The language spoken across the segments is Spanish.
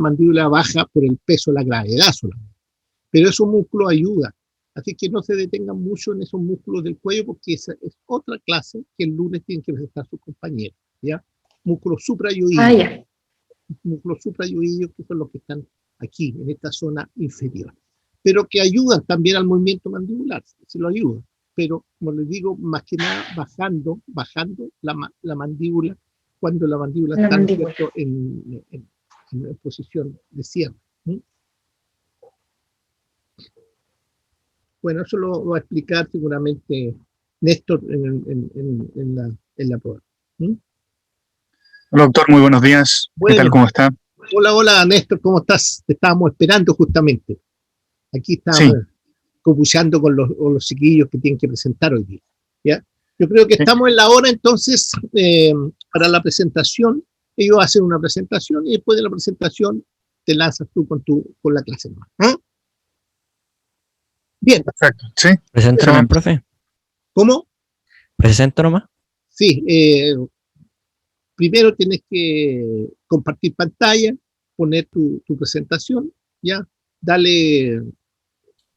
mandíbula baja por el peso de la gravedad solamente. Pero esos músculos ayudan. Así que no se detengan mucho en esos músculos del cuello porque esa es otra clase que el lunes tienen que presentar sus compañeros. ¿Ya? Músculos suprayoideos. Músculos suprayoideos que son los que están aquí, en esta zona inferior. Pero que ayudan también al movimiento mandibular, se lo ayudan. Pero, como les digo, más que nada bajando la mandíbula, cuando la mandíbula está en posición de cierre. ¿Sí? Bueno, eso lo va a explicar seguramente Néstor en la prueba. ¿Sí? Hola, doctor, muy buenos días. Bueno, ¿qué tal? ¿Cómo está? Hola, Néstor, ¿cómo estás? Te estábamos esperando justamente. Aquí estábamos copuchando con los chiquillos que tienen que presentar hoy día. ¿Ya? Yo creo que estamos en la hora, entonces, para la presentación. Ellos hacen una presentación y después de la presentación te lanzas tú con la clase. ¿Ah? Bien. Perfecto, sí. ¿Presento nomás, profe? ¿Cómo? ¿Presento nomás? Sí. Primero tienes que compartir pantalla, poner tu presentación, ¿ya? Dale,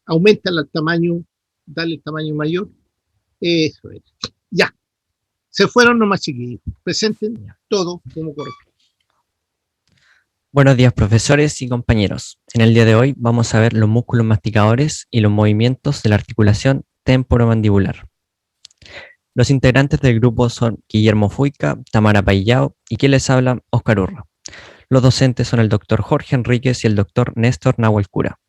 aumenta el tamaño, dale el tamaño mayor. Eso es. Ya. Se fueron nomás, chiquillos. Presenten todo como corresponde. Buenos días, profesores y compañeros. En el día de hoy vamos a ver los músculos masticadores y los movimientos de la articulación temporomandibular. Los integrantes del grupo son Guillermo Fuica, Tamara Paillao y quien les habla, Óscar Urra. Los docentes son el doctor Jorge Enríquez y el doctor Néstor Nahuel Cura.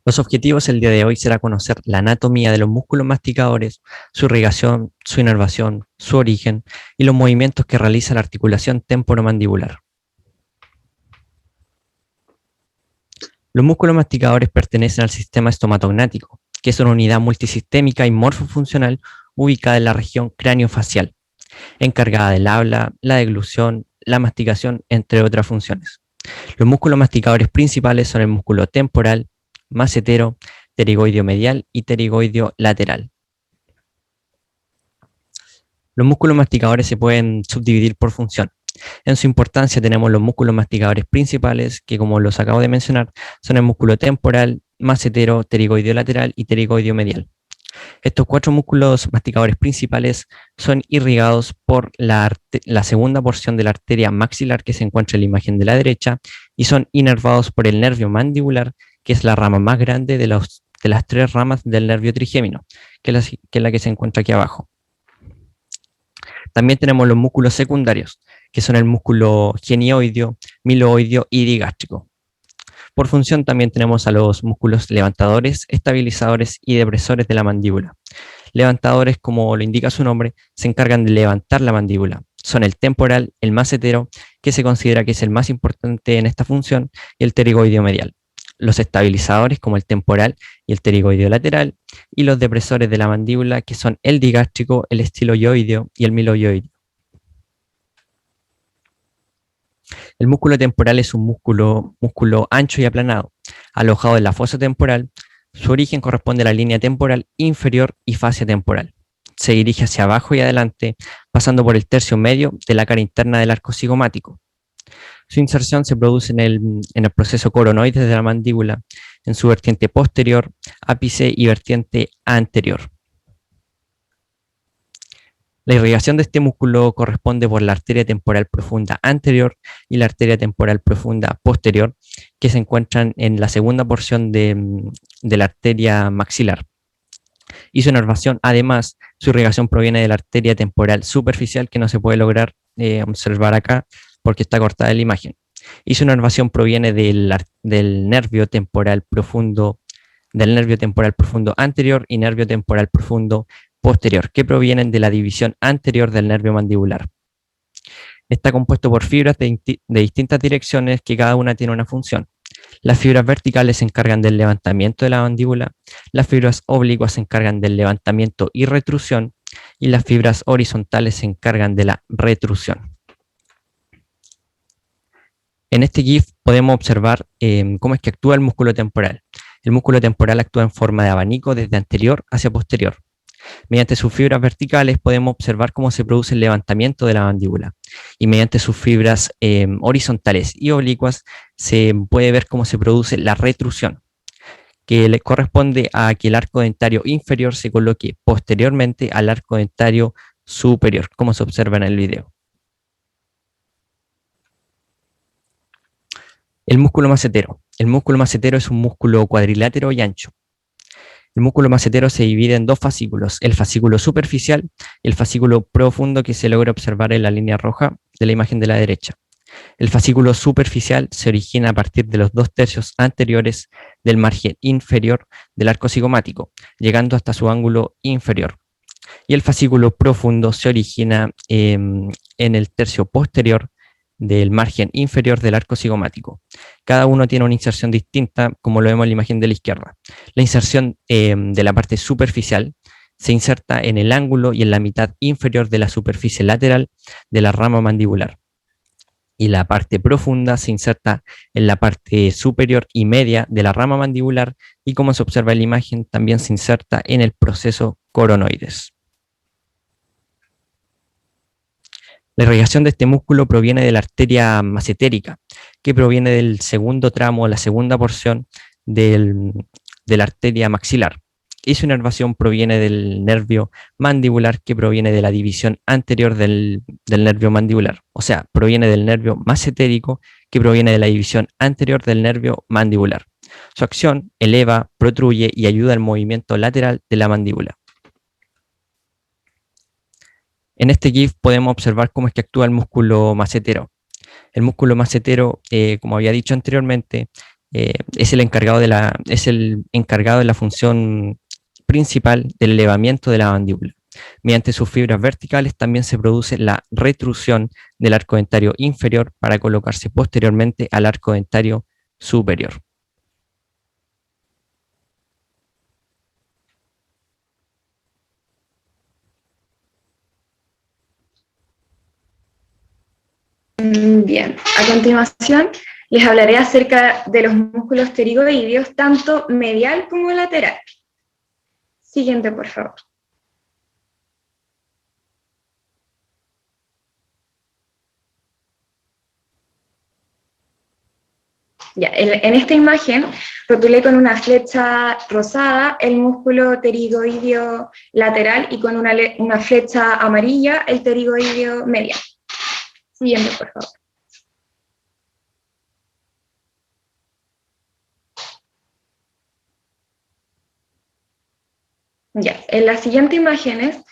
Los objetivos el día de hoy será conocer la anatomía de los músculos masticadores, su irrigación, su inervación, su origen y los movimientos que realiza la articulación temporomandibular. Los músculos masticadores pertenecen al sistema estomatognático, que es una unidad multisistémica y morfofuncional ubicada en la región craneofacial, encargada del habla, la deglución, la masticación, entre otras funciones. Los músculos masticadores principales son el músculo temporal, macetero, pterigoideo medial y pterigoideo lateral. Los músculos masticadores se pueden subdividir por función. En su importancia tenemos los músculos masticadores principales, que como los acabo de mencionar, son el músculo temporal, macetero, pterigoideo lateral y pterigoideo medial. Estos 4 músculos masticadores principales son irrigados por la segunda porción de la arteria maxilar que se encuentra en la imagen de la derecha y son inervados por el nervio mandibular, que es la rama más grande de las 3 ramas del nervio trigémino, que es la que se encuentra aquí abajo. También tenemos los músculos secundarios, que son el músculo genioideo, miloideo y digástrico. Por función también tenemos a los músculos levantadores, estabilizadores y depresores de la mandíbula. Levantadores, como lo indica su nombre, se encargan de levantar la mandíbula. Son el temporal, el macetero, que se considera que es el más importante en esta función, y el pterigoideo medial. Los estabilizadores, como el temporal y el pterigoideo lateral, y los depresores de la mandíbula, que son el digástrico, el estiloioideo y el miloioideo. El músculo temporal es un músculo ancho y aplanado, alojado en la fosa temporal. Su origen corresponde a la línea temporal inferior y fascia temporal. Se dirige hacia abajo y adelante, pasando por el tercio medio de la cara interna del arco cigomático. Su inserción se produce en el proceso coronoides de la mandíbula, en su vertiente posterior, ápice y vertiente anterior. La irrigación de este músculo corresponde por la arteria temporal profunda anterior y la arteria temporal profunda posterior, que se encuentran en la segunda porción de la arteria maxilar. Y su inervación, además, su irrigación proviene de la arteria temporal superficial, que no se puede lograr observar acá porque está cortada de la imagen. Y su inervación proviene del nervio temporal profundo anterior y nervio temporal profundo posterior, que provienen de la división anterior del nervio mandibular. Está compuesto por fibras de distintas direcciones que cada una tiene una función. Las fibras verticales se encargan del levantamiento de la mandíbula, las fibras oblicuas se encargan del levantamiento y retrusión, y las fibras horizontales se encargan de la retrusión. En este GIF podemos observar cómo es que actúa el músculo temporal. El músculo temporal actúa en forma de abanico desde anterior hacia posterior. Mediante sus fibras verticales podemos observar cómo se produce el levantamiento de la mandíbula, y mediante sus fibras horizontales y oblicuas se puede ver cómo se produce la retrusión, que le corresponde a que el arco dentario inferior se coloque posteriormente al arco dentario superior, como se observa en el video. El músculo macetero. El músculo macetero es un músculo cuadrilátero y ancho. El músculo macetero se divide en dos fascículos, el fascículo superficial y el fascículo profundo, que se logra observar en la línea roja de la imagen de la derecha. El fascículo superficial se origina a partir de los 2/3 anteriores del margen inferior del arco cigomático, llegando hasta su ángulo inferior. Y el fascículo profundo se origina en el tercio posterior del margen inferior del arco cigomático. Cada uno tiene una inserción distinta, como lo vemos en la imagen de la izquierda. La inserción de la parte superficial se inserta en el ángulo y en la mitad inferior de la superficie lateral de la rama mandibular. Y la parte profunda se inserta en la parte superior y media de la rama mandibular, y como se observa en la imagen, también se inserta en el proceso coronoides. La irrigación de este músculo proviene de la arteria macetérica, que proviene del segundo tramo, la segunda porción de la arteria maxilar. Y su inervación proviene del nervio mandibular, que proviene de la división anterior del nervio mandibular. O sea, proviene del nervio macetérico, que proviene de la división anterior del nervio mandibular. Su acción eleva, protruye y ayuda al movimiento lateral de la mandíbula. En este GIF podemos observar cómo es que actúa el músculo macetero. El músculo macetero, como había dicho anteriormente, es el encargado de la función principal del elevamiento de la mandíbula. Mediante sus fibras verticales también se produce la retrusión del arco dentario inferior para colocarse posteriormente al arco dentario superior. Bien, a continuación les hablaré acerca de los músculos pterigoideos, tanto medial como lateral. Siguiente, por favor. Ya, en esta imagen rotulé con una flecha rosada el músculo pterigoideo lateral y con una flecha amarilla el pterigoideo medial. Siguiente, por favor. Ya, en las siguientes imágenes,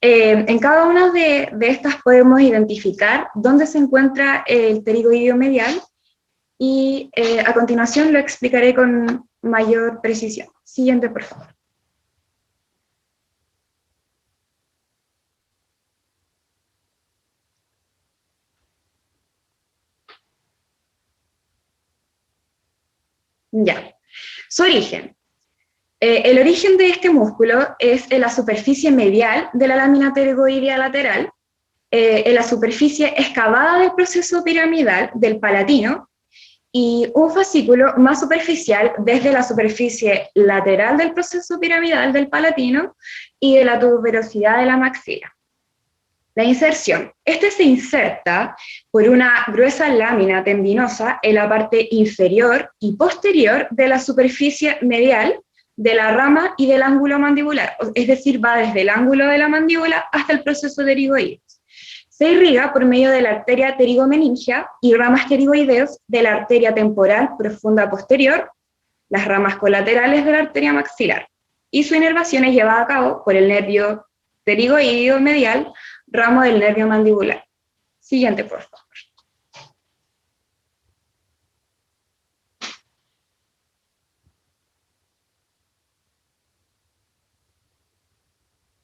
en cada una de estas podemos identificar dónde se encuentra el pterigoideo medial, y a continuación lo explicaré con mayor precisión. Siguiente, por favor. Ya, su origen. El origen de este músculo es en la superficie medial de la lámina pterigoidea lateral, en la superficie excavada del proceso piramidal del palatino, y un fascículo más superficial desde la superficie lateral del proceso piramidal del palatino y de la tuberosidad de la maxila. La inserción. Este se inserta por una gruesa lámina tendinosa en la parte inferior y posterior de la superficie medial de la rama y del ángulo mandibular, es decir, va desde el ángulo de la mandíbula hasta el proceso pterigoideo. Se irriga por medio de la arteria pterigomeningia y ramas pterigoideos de la arteria temporal profunda posterior, las ramas colaterales de la arteria maxilar, y su inervación es llevada a cabo por el nervio pterigoideo medial, ramo del nervio mandibular. Siguiente, por favor.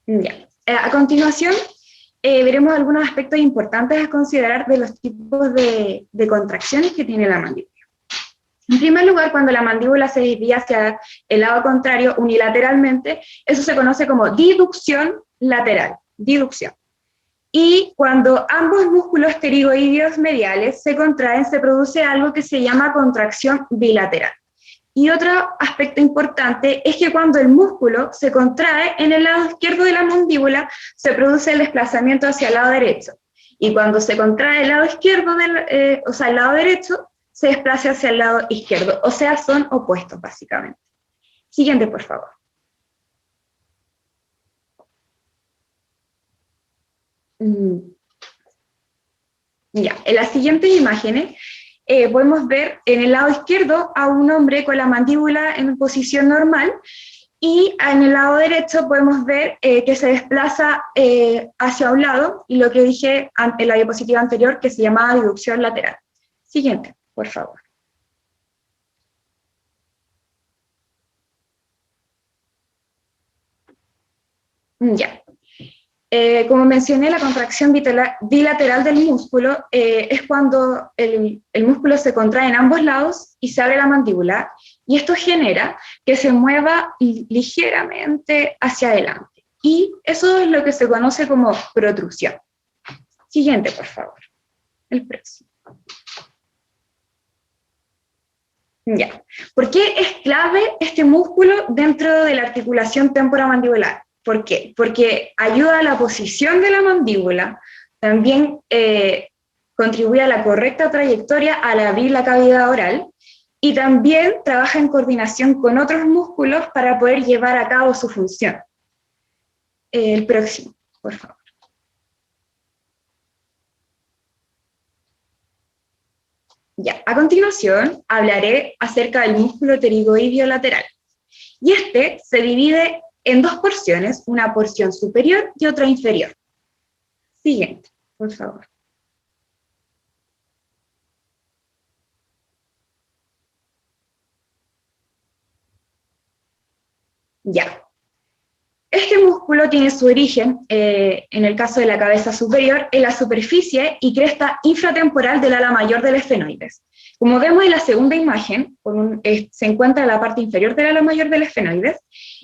Ya. A continuación, veremos algunos aspectos importantes a considerar de los tipos de contracciones que tiene la mandíbula. En primer lugar, cuando la mandíbula se desvía hacia el lado contrario unilateralmente, eso se conoce como diducción lateral, diducción. Y cuando ambos músculos pterigoideos mediales se contraen, se produce algo que se llama contracción bilateral. Y otro aspecto importante es que cuando el músculo se contrae en el lado izquierdo de la mandíbula, se produce el desplazamiento hacia el lado derecho. Y cuando se contrae el lado izquierdo, o sea, el lado derecho, se desplaza hacia el lado izquierdo. O sea, son opuestos, básicamente. Siguiente, por favor. Ya, en las siguientes imágenes podemos ver en el lado izquierdo a un hombre con la mandíbula en posición normal, y en el lado derecho podemos ver que se desplaza hacia un lado, y lo que dije en la diapositiva anterior, que se llamaba abducción lateral. Siguiente, por favor. Ya. Como mencioné, la contracción bilateral del músculo es cuando el músculo se contrae en ambos lados y se abre la mandíbula, y esto genera que se mueva ligeramente hacia adelante. Y eso es lo que se conoce como protrusión. Siguiente, por favor. El próximo. Ya. ¿Por qué es clave este músculo dentro de la articulación temporomandibular? ¿Por qué? Porque ayuda a la posición de la mandíbula, también contribuye a la correcta trayectoria al abrir la cavidad oral, y también trabaja en coordinación con otros músculos para poder llevar a cabo su función. El próximo, por favor. Ya, a continuación hablaré acerca del músculo pterigoideo lateral. Y este se divide en dos porciones, una porción superior y otra inferior. Siguiente, por favor. Ya. Este músculo tiene su origen, en el caso de la cabeza superior, en la superficie y cresta infratemporal del ala mayor del esfenoides. Como vemos en la segunda imagen, se encuentra en la parte inferior del ala mayor del esfenoides,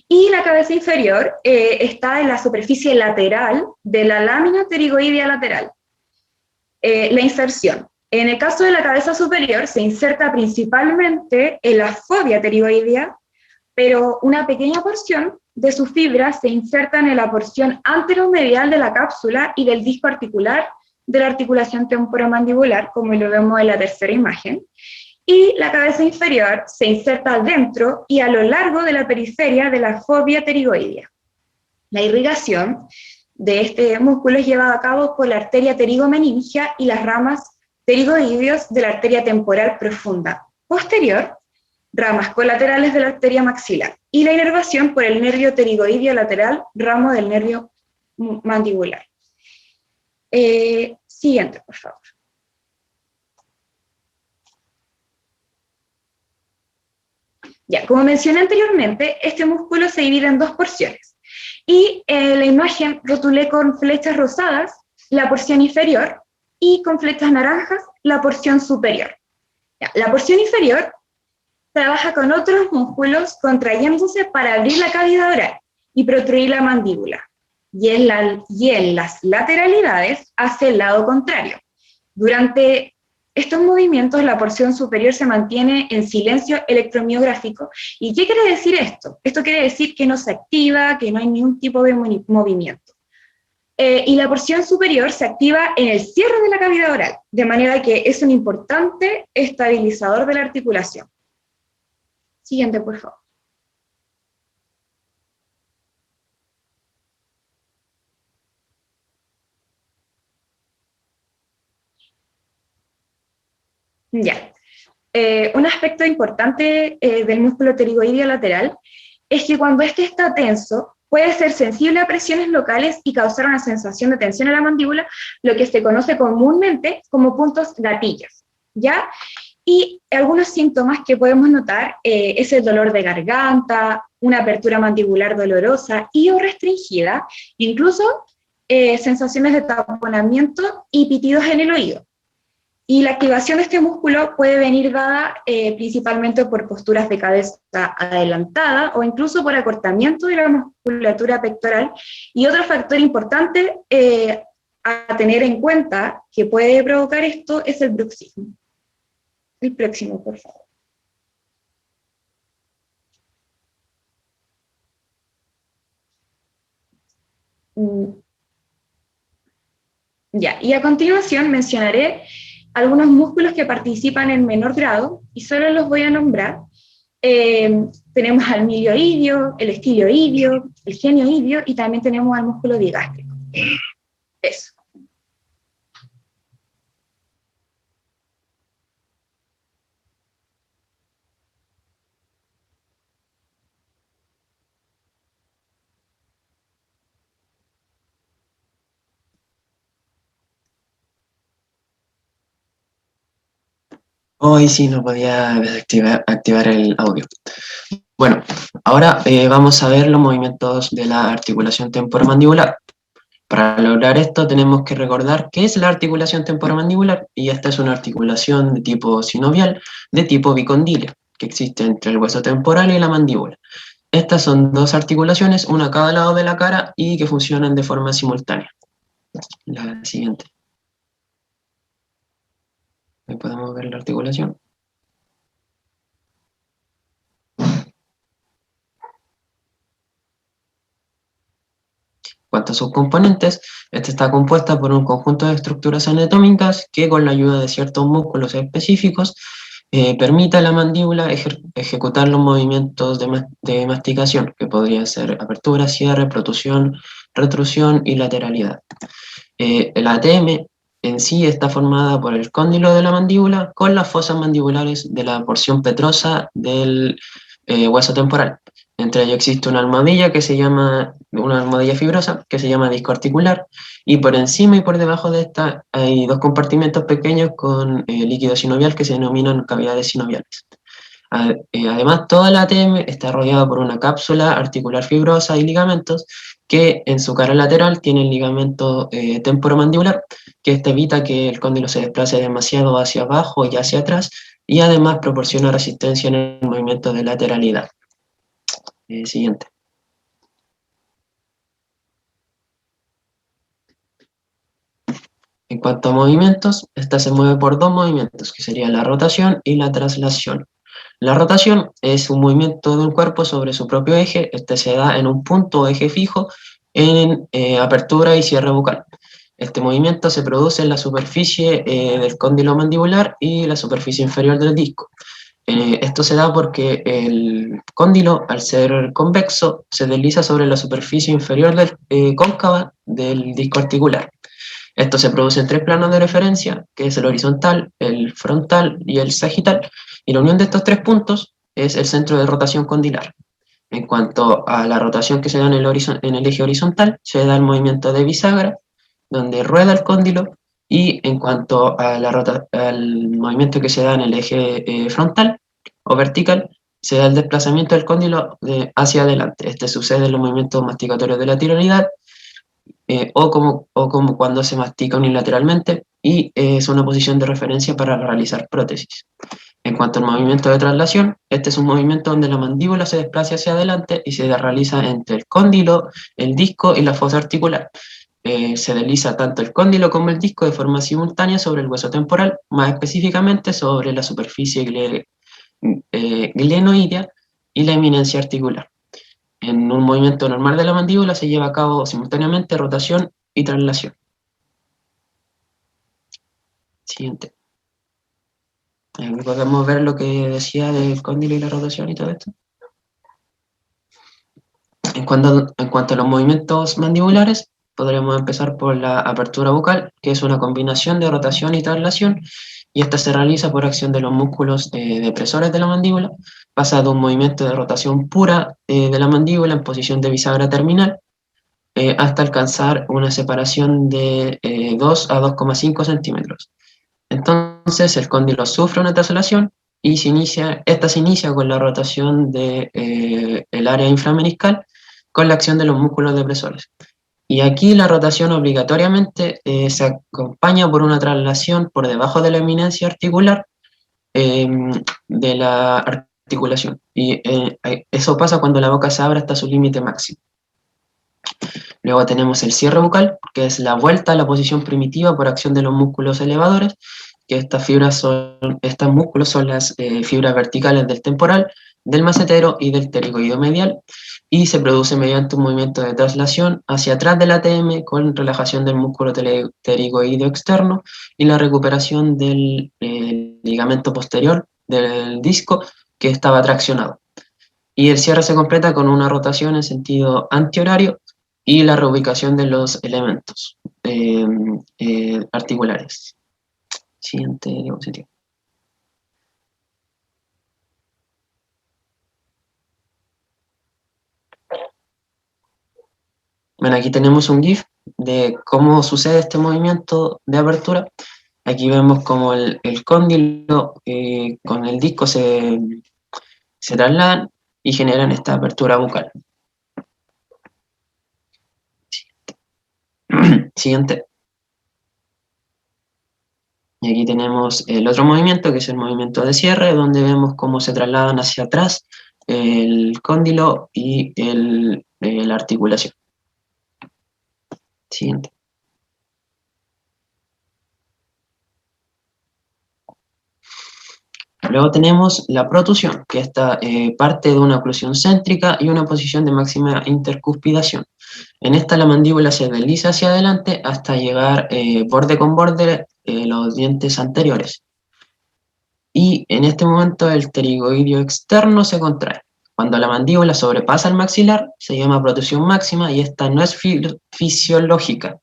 y la cabeza inferior está en la superficie lateral de la lámina pterigoidea lateral. La inserción. En el caso de la cabeza superior, se inserta principalmente en la fobia pterigoidea, pero una pequeña porción de sus fibras se insertan en la porción anteromedial de la cápsula y del disco articular de la articulación temporomandibular, como lo vemos en la tercera imagen, y la cabeza inferior se inserta dentro y a lo largo de la periferia de la fobia pterigoidea. La irrigación de este músculo es llevada a cabo por la arteria pterigomeningia y las ramas pterigoideos de la arteria temporal profunda posterior, ramas colaterales de la arteria maxilar, y la inervación por el nervio pterigoideo lateral, ramo del nervio mandibular. Siguiente, por favor. Ya, como mencioné anteriormente, este músculo se divide en dos porciones, y en la imagen rotulé con flechas rosadas la porción inferior y con flechas naranjas la porción superior. Ya, la porción inferior trabaja con otros músculos contrayéndose para abrir la cavidad oral y protruir la mandíbula. Y en las lateralidades hace el lado contrario. Durante estos movimientos la porción superior se mantiene en silencio electromiográfico. ¿Y qué quiere decir esto? Esto quiere decir que no se activa, que no hay ningún tipo de movimiento. Y la porción superior se activa en el cierre de la cavidad oral, de manera que es un importante estabilizador de la articulación. Siguiente, por favor. Ya. Un aspecto importante del músculo pterigoideo lateral es que cuando este está tenso, puede ser sensible a presiones locales y causar una sensación de tensión en la mandíbula, lo que se conoce comúnmente como puntos gatillos, ¿ya? Y algunos síntomas que podemos notar es el dolor de garganta, una apertura mandibular dolorosa y o restringida, incluso sensaciones de taponamiento y pitidos en el oído. Y la activación de este músculo puede venir dada principalmente por posturas de cabeza adelantada o incluso por acortamiento de la musculatura pectoral. Y otro factor importante a tener en cuenta que puede provocar esto es el bruxismo. El próximo, por favor. Ya, y a continuación mencionaré algunos músculos que participan en menor grado, y solo los voy a nombrar. Tenemos al milioidio, el estilioidio, el genioidio, y también tenemos al músculo digástrico. Eso. Hoy sí no podía activar el audio. Bueno, ahora vamos a ver los movimientos de la articulación temporomandibular. Para lograr esto tenemos que recordar qué es la articulación temporomandibular, y esta es una articulación de tipo sinovial, de tipo bicondilio, que existe entre el hueso temporal y la mandíbula. Estas son dos articulaciones, una a cada lado de la cara y que funcionan de forma simultánea. La siguiente. Ahí podemos ver la articulación. En cuanto a sus componentes, esta está compuesta por un conjunto de estructuras anatómicas que, con la ayuda de ciertos músculos específicos, permite a la mandíbula ejecutar los movimientos de masticación, que podrían ser apertura, cierre, protrusión, retrusión y lateralidad. El ATM en sí está formada por el cóndilo de la mandíbula con las fosas mandibulares de la porción petrosa del hueso temporal. Entre ellos existe una almohadilla una almohadilla fibrosa que se llama disco articular, y por encima y por debajo de esta hay dos compartimentos pequeños con líquido sinovial que se denominan cavidades sinoviales. Además, toda la ATM está rodeada por una cápsula articular fibrosa y ligamentos que en su cara lateral tienen ligamento temporomandibular, que evita que el cóndilo se desplace demasiado hacia abajo y hacia atrás, y además proporciona resistencia en el movimiento de lateralidad. Siguiente. En cuanto a movimientos, esta se mueve por dos movimientos, que serían la rotación y la traslación. La rotación es un movimiento de un cuerpo sobre su propio eje. Este se da en un punto o eje fijo en apertura y cierre bucal. Este movimiento se produce en la superficie del cóndilo mandibular y la superficie inferior del disco. Esto se da porque el cóndilo, al ser convexo, se desliza sobre la superficie inferior cóncava del disco articular. Esto se produce en tres planos de referencia, que es el horizontal, el frontal y el sagital, y la unión de estos tres puntos es el centro de rotación condilar. En cuanto a la rotación que se da en el eje horizontal, se da el movimiento de bisagra, donde rueda el cóndilo, y en cuanto a al movimiento que se da en el eje frontal o vertical, se da el desplazamiento del cóndilo hacia adelante. Este sucede en los movimientos masticatorios de lateralidad, o como cuando se mastica unilateralmente, y es una posición de referencia para realizar prótesis. En cuanto al movimiento de traslación, este es un movimiento donde la mandíbula se desplaza hacia adelante y se realiza entre el cóndilo, el disco y la fosa articular. Se desliza tanto el cóndilo como el disco de forma simultánea sobre el hueso temporal, más específicamente sobre la superficie glenoidea y la eminencia articular. En un movimiento normal de la mandíbula se lleva a cabo simultáneamente rotación y traslación. Siguiente. Podemos ver lo que decía del cóndilo y la rotación y todo esto. En cuanto a los movimientos mandibulares, podremos empezar por la apertura bucal, que es una combinación de rotación y traslación, y esta se realiza por acción de los músculos depresores de la mandíbula. Pasa de un movimiento de rotación pura de la mandíbula en posición de bisagra terminal hasta alcanzar una separación de 2 a 2,5 centímetros. Entonces el cóndilo sufre una traslación y esta se inicia con la rotación del área inframeniscal con la acción de los músculos depresores. Y aquí la rotación obligatoriamente se acompaña por una traslación por debajo de la eminencia articular de la articulación. Y eso pasa cuando la boca se abre hasta su límite máximo. Luego tenemos el cierre bucal, que es la vuelta a la posición primitiva por acción de los músculos elevadores, que estos músculos son las fibras verticales del temporal, del macetero y del pterigoideo medial, y se produce mediante un movimiento de traslación hacia atrás del ATM con relajación del músculo pterigoideo externo y la recuperación del ligamento posterior del disco que estaba traccionado. Y el cierre se completa con una rotación en sentido antihorario y la reubicación de los elementos articulares. Siguiente diapositiva. Bueno, aquí tenemos un GIF de cómo sucede este movimiento de apertura. Aquí vemos como el cóndilo con el disco se trasladan y generan esta apertura bucal. Siguiente. Y aquí tenemos el otro movimiento, que es el movimiento de cierre, donde vemos cómo se trasladan hacia atrás el cóndilo y la articulación. Siguiente. Luego tenemos la protusión, que esta parte de una oclusión céntrica y una posición de máxima intercuspidación. En esta la mandíbula se desliza hacia adelante hasta llegar borde con borde los dientes anteriores. Y en este momento el pterigoideo externo se contrae. Cuando la mandíbula sobrepasa el maxilar, se llama protusión máxima y esta no es fisiológica.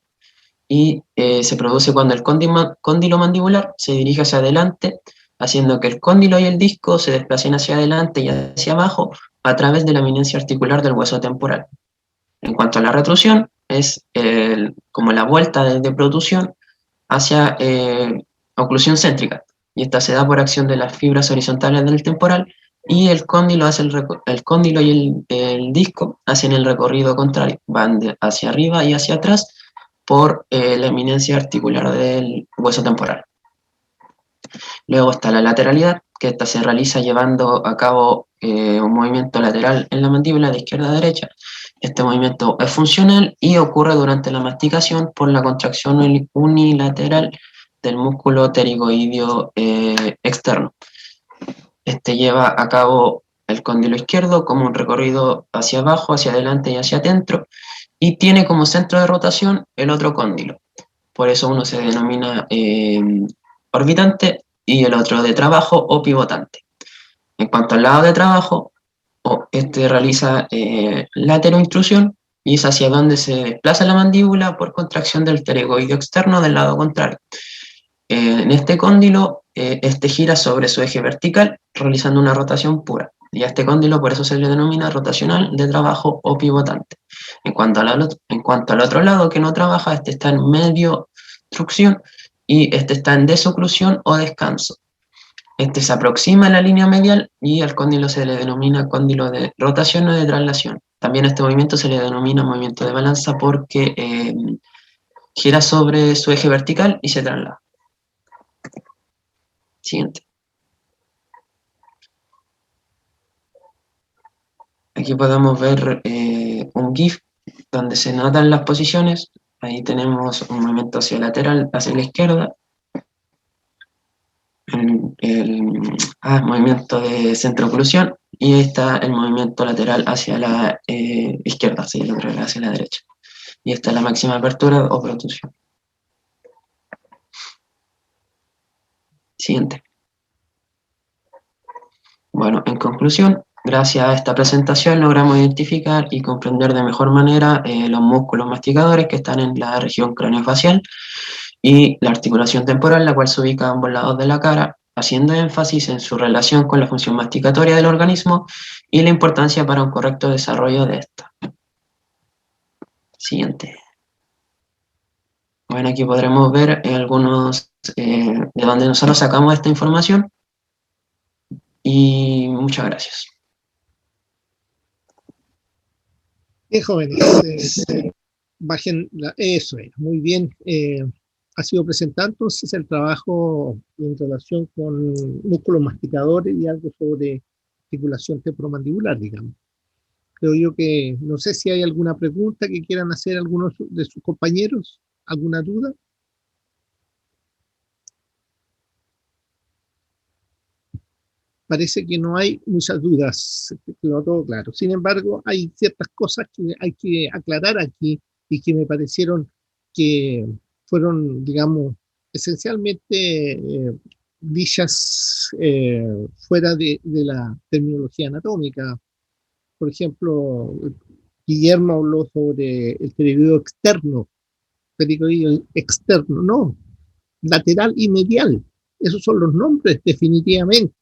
Y se produce cuando el cóndilo mandibular se dirige hacia adelante, haciendo que el cóndilo y el disco se desplacen hacia adelante y hacia abajo a través de la eminencia articular del hueso temporal. En cuanto a la retrusión, es como la vuelta de protusión hacia oclusión céntrica, y esta se da por acción de las fibras horizontales del temporal, y el cóndilo y el disco hacen el recorrido contrario, van hacia arriba y hacia atrás por la eminencia articular del hueso temporal. Luego está la lateralidad, que esta se realiza llevando a cabo un movimiento lateral en la mandíbula de izquierda a derecha. Este movimiento es funcional y ocurre durante la masticación por la contracción unilateral del músculo pterigoideo externo. Este lleva a cabo el cóndilo izquierdo como un recorrido hacia abajo, hacia adelante y hacia adentro, y tiene como centro de rotación el otro cóndilo. Por eso uno se denomina orbitante y el otro de trabajo o pivotante. En cuanto al lado de trabajo, este realiza laterointrusión y es hacia donde se desplaza la mandíbula por contracción del pterigoideo externo del lado contrario. En este cóndilo, este gira sobre su eje vertical, realizando una rotación pura. Y a este cóndilo por eso se le denomina rotacional, de trabajo o pivotante. En cuanto al otro lado que no trabaja, este está en medio trucción y este está en desoclusión o descanso. Este se aproxima a la línea medial y al cóndilo se le denomina cóndilo de rotación o de traslación. También a este movimiento se le denomina movimiento de balanza porque gira sobre su eje vertical y se traslada. Siguiente. Aquí podemos ver un GIF donde se notan las posiciones. Ahí tenemos un movimiento hacia lateral, hacia la izquierda. Movimiento de centro-oclusión. Y ahí está el movimiento lateral hacia la izquierda, sí, el otro hacia la derecha. Y esta es la máxima apertura o protusión. Siguiente. Bueno, en conclusión, gracias a esta presentación logramos identificar y comprender de mejor manera los músculos masticadores que están en la región craneofacial y la articulación temporal, la cual se ubica a ambos lados de la cara, haciendo énfasis en su relación con la función masticatoria del organismo y la importancia para un correcto desarrollo de esta. Siguiente. Bueno, aquí podremos ver algunos de donde nosotros sacamos esta información. Y muchas gracias. Bien, jóvenes, bajen eso es, muy bien. Ha sido presentado entonces el trabajo en relación con músculos masticadores y algo sobre articulación temporomandibular, digamos. Creo yo que, no sé si hay alguna pregunta que quieran hacer algunos de sus compañeros, alguna duda. parece que no hay muchas dudas, quedó todo claro. Sin embargo, hay ciertas cosas que hay que aclarar aquí y que me parecieron que fueron, digamos, esencialmente dichas fuera de la terminología anatómica. Por ejemplo, Guillermo habló sobre el pterigoideo externo, pterigoideo externo, no, lateral y medial. Esos son los nombres definitivamente.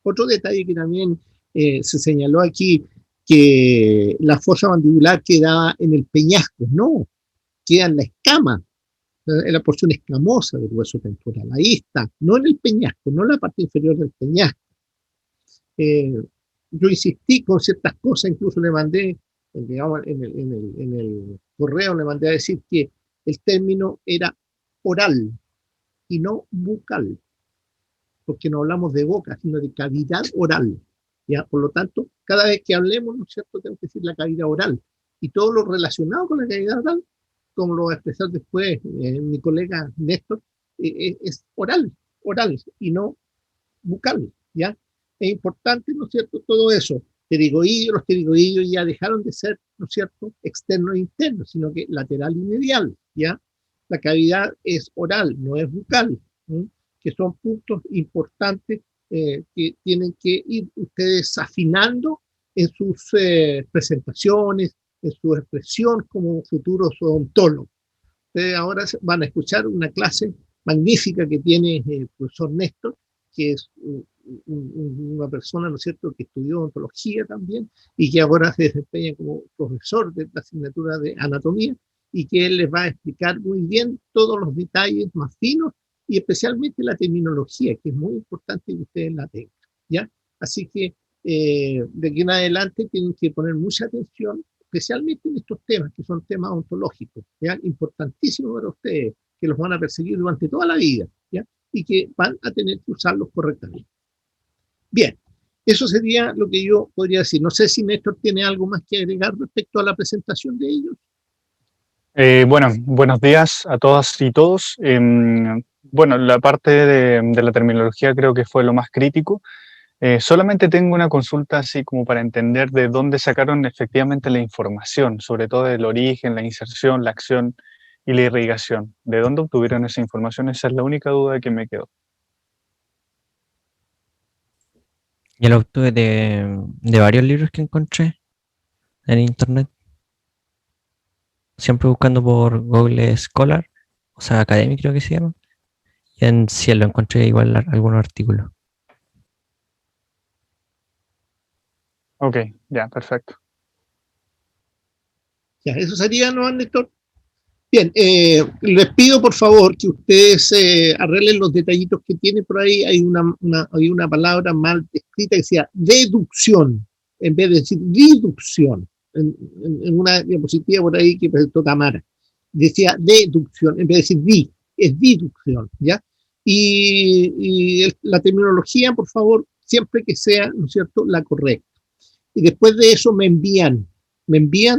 Otro detalle que también se señaló aquí, que la fosa mandibular quedaba en el peñasco, no, queda en la escama, en la porción escamosa del hueso temporal. Ahí está, no en el peñasco, no en la parte inferior del peñasco. Yo insistí con ciertas cosas, incluso le mandé, digamos, en el correo le mandé a decir que el término era oral y no bucal, porque no hablamos de boca, sino de cavidad oral. ¿Ya? Por lo tanto, cada vez que hablemos, ¿no es cierto?, tenemos que decir la cavidad oral. Y todo lo relacionado con la cavidad oral, como lo va a expresar después mi colega Néstor, es oral y no bucal, ¿ya? Es importante, ¿no es cierto?, todo eso. Los pterigoideos ya dejaron de ser, ¿no es cierto?, externo e interno, sino que lateral y medial, ¿ya? La cavidad es oral, no es bucal, ¿sí? Que son puntos importantes que tienen que ir ustedes afinando en sus presentaciones, en su expresión como futuros odontólogos. Ustedes ahora van a escuchar una clase magnífica que tiene el profesor Néstor, que es una persona, ¿no es cierto?, que estudió odontología también y que ahora se desempeña como profesor de la asignatura de anatomía, y que él les va a explicar muy bien todos los detalles más finos y especialmente la terminología, que es muy importante que ustedes la tengan, ¿ya? Así que de aquí en adelante tienen que poner mucha atención, especialmente en estos temas, que son temas ontológicos, ¿ya? Importantísimos para ustedes, que los van a perseguir durante toda la vida, ¿ya? Y que van a tener que usarlos correctamente. Bien, eso sería lo que yo podría decir. No sé si Néstor tiene algo más que agregar respecto a la presentación de ellos. Bueno, buenos días a todas y todos. Bueno, la parte de la terminología creo que fue lo más crítico. Solamente tengo una consulta así como para entender de dónde sacaron efectivamente la información, sobre todo del origen, la inserción, la acción y la irrigación. ¿De dónde obtuvieron esa información? Esa es la única duda que me quedó. Yo lo obtuve de varios libros que encontré en internet. Siempre buscando por Google Scholar, o sea, Academy creo que se llama. Y en Cielo encontré igual algunos artículos. Ok, ya, perfecto. Ya, eso sería, ¿no, Néstor? Bien, les pido por favor que ustedes arreglen los detallitos que tienen por ahí. Hay una palabra mal escrita que decía deducción, en vez de decir deducción. En una diapositiva por ahí que presentó Tamara, decía deducción, en vez de decir es deducción, ¿ya? Y la terminología, por favor, siempre que sea, ¿no es cierto?, la correcta. Y después de eso me envían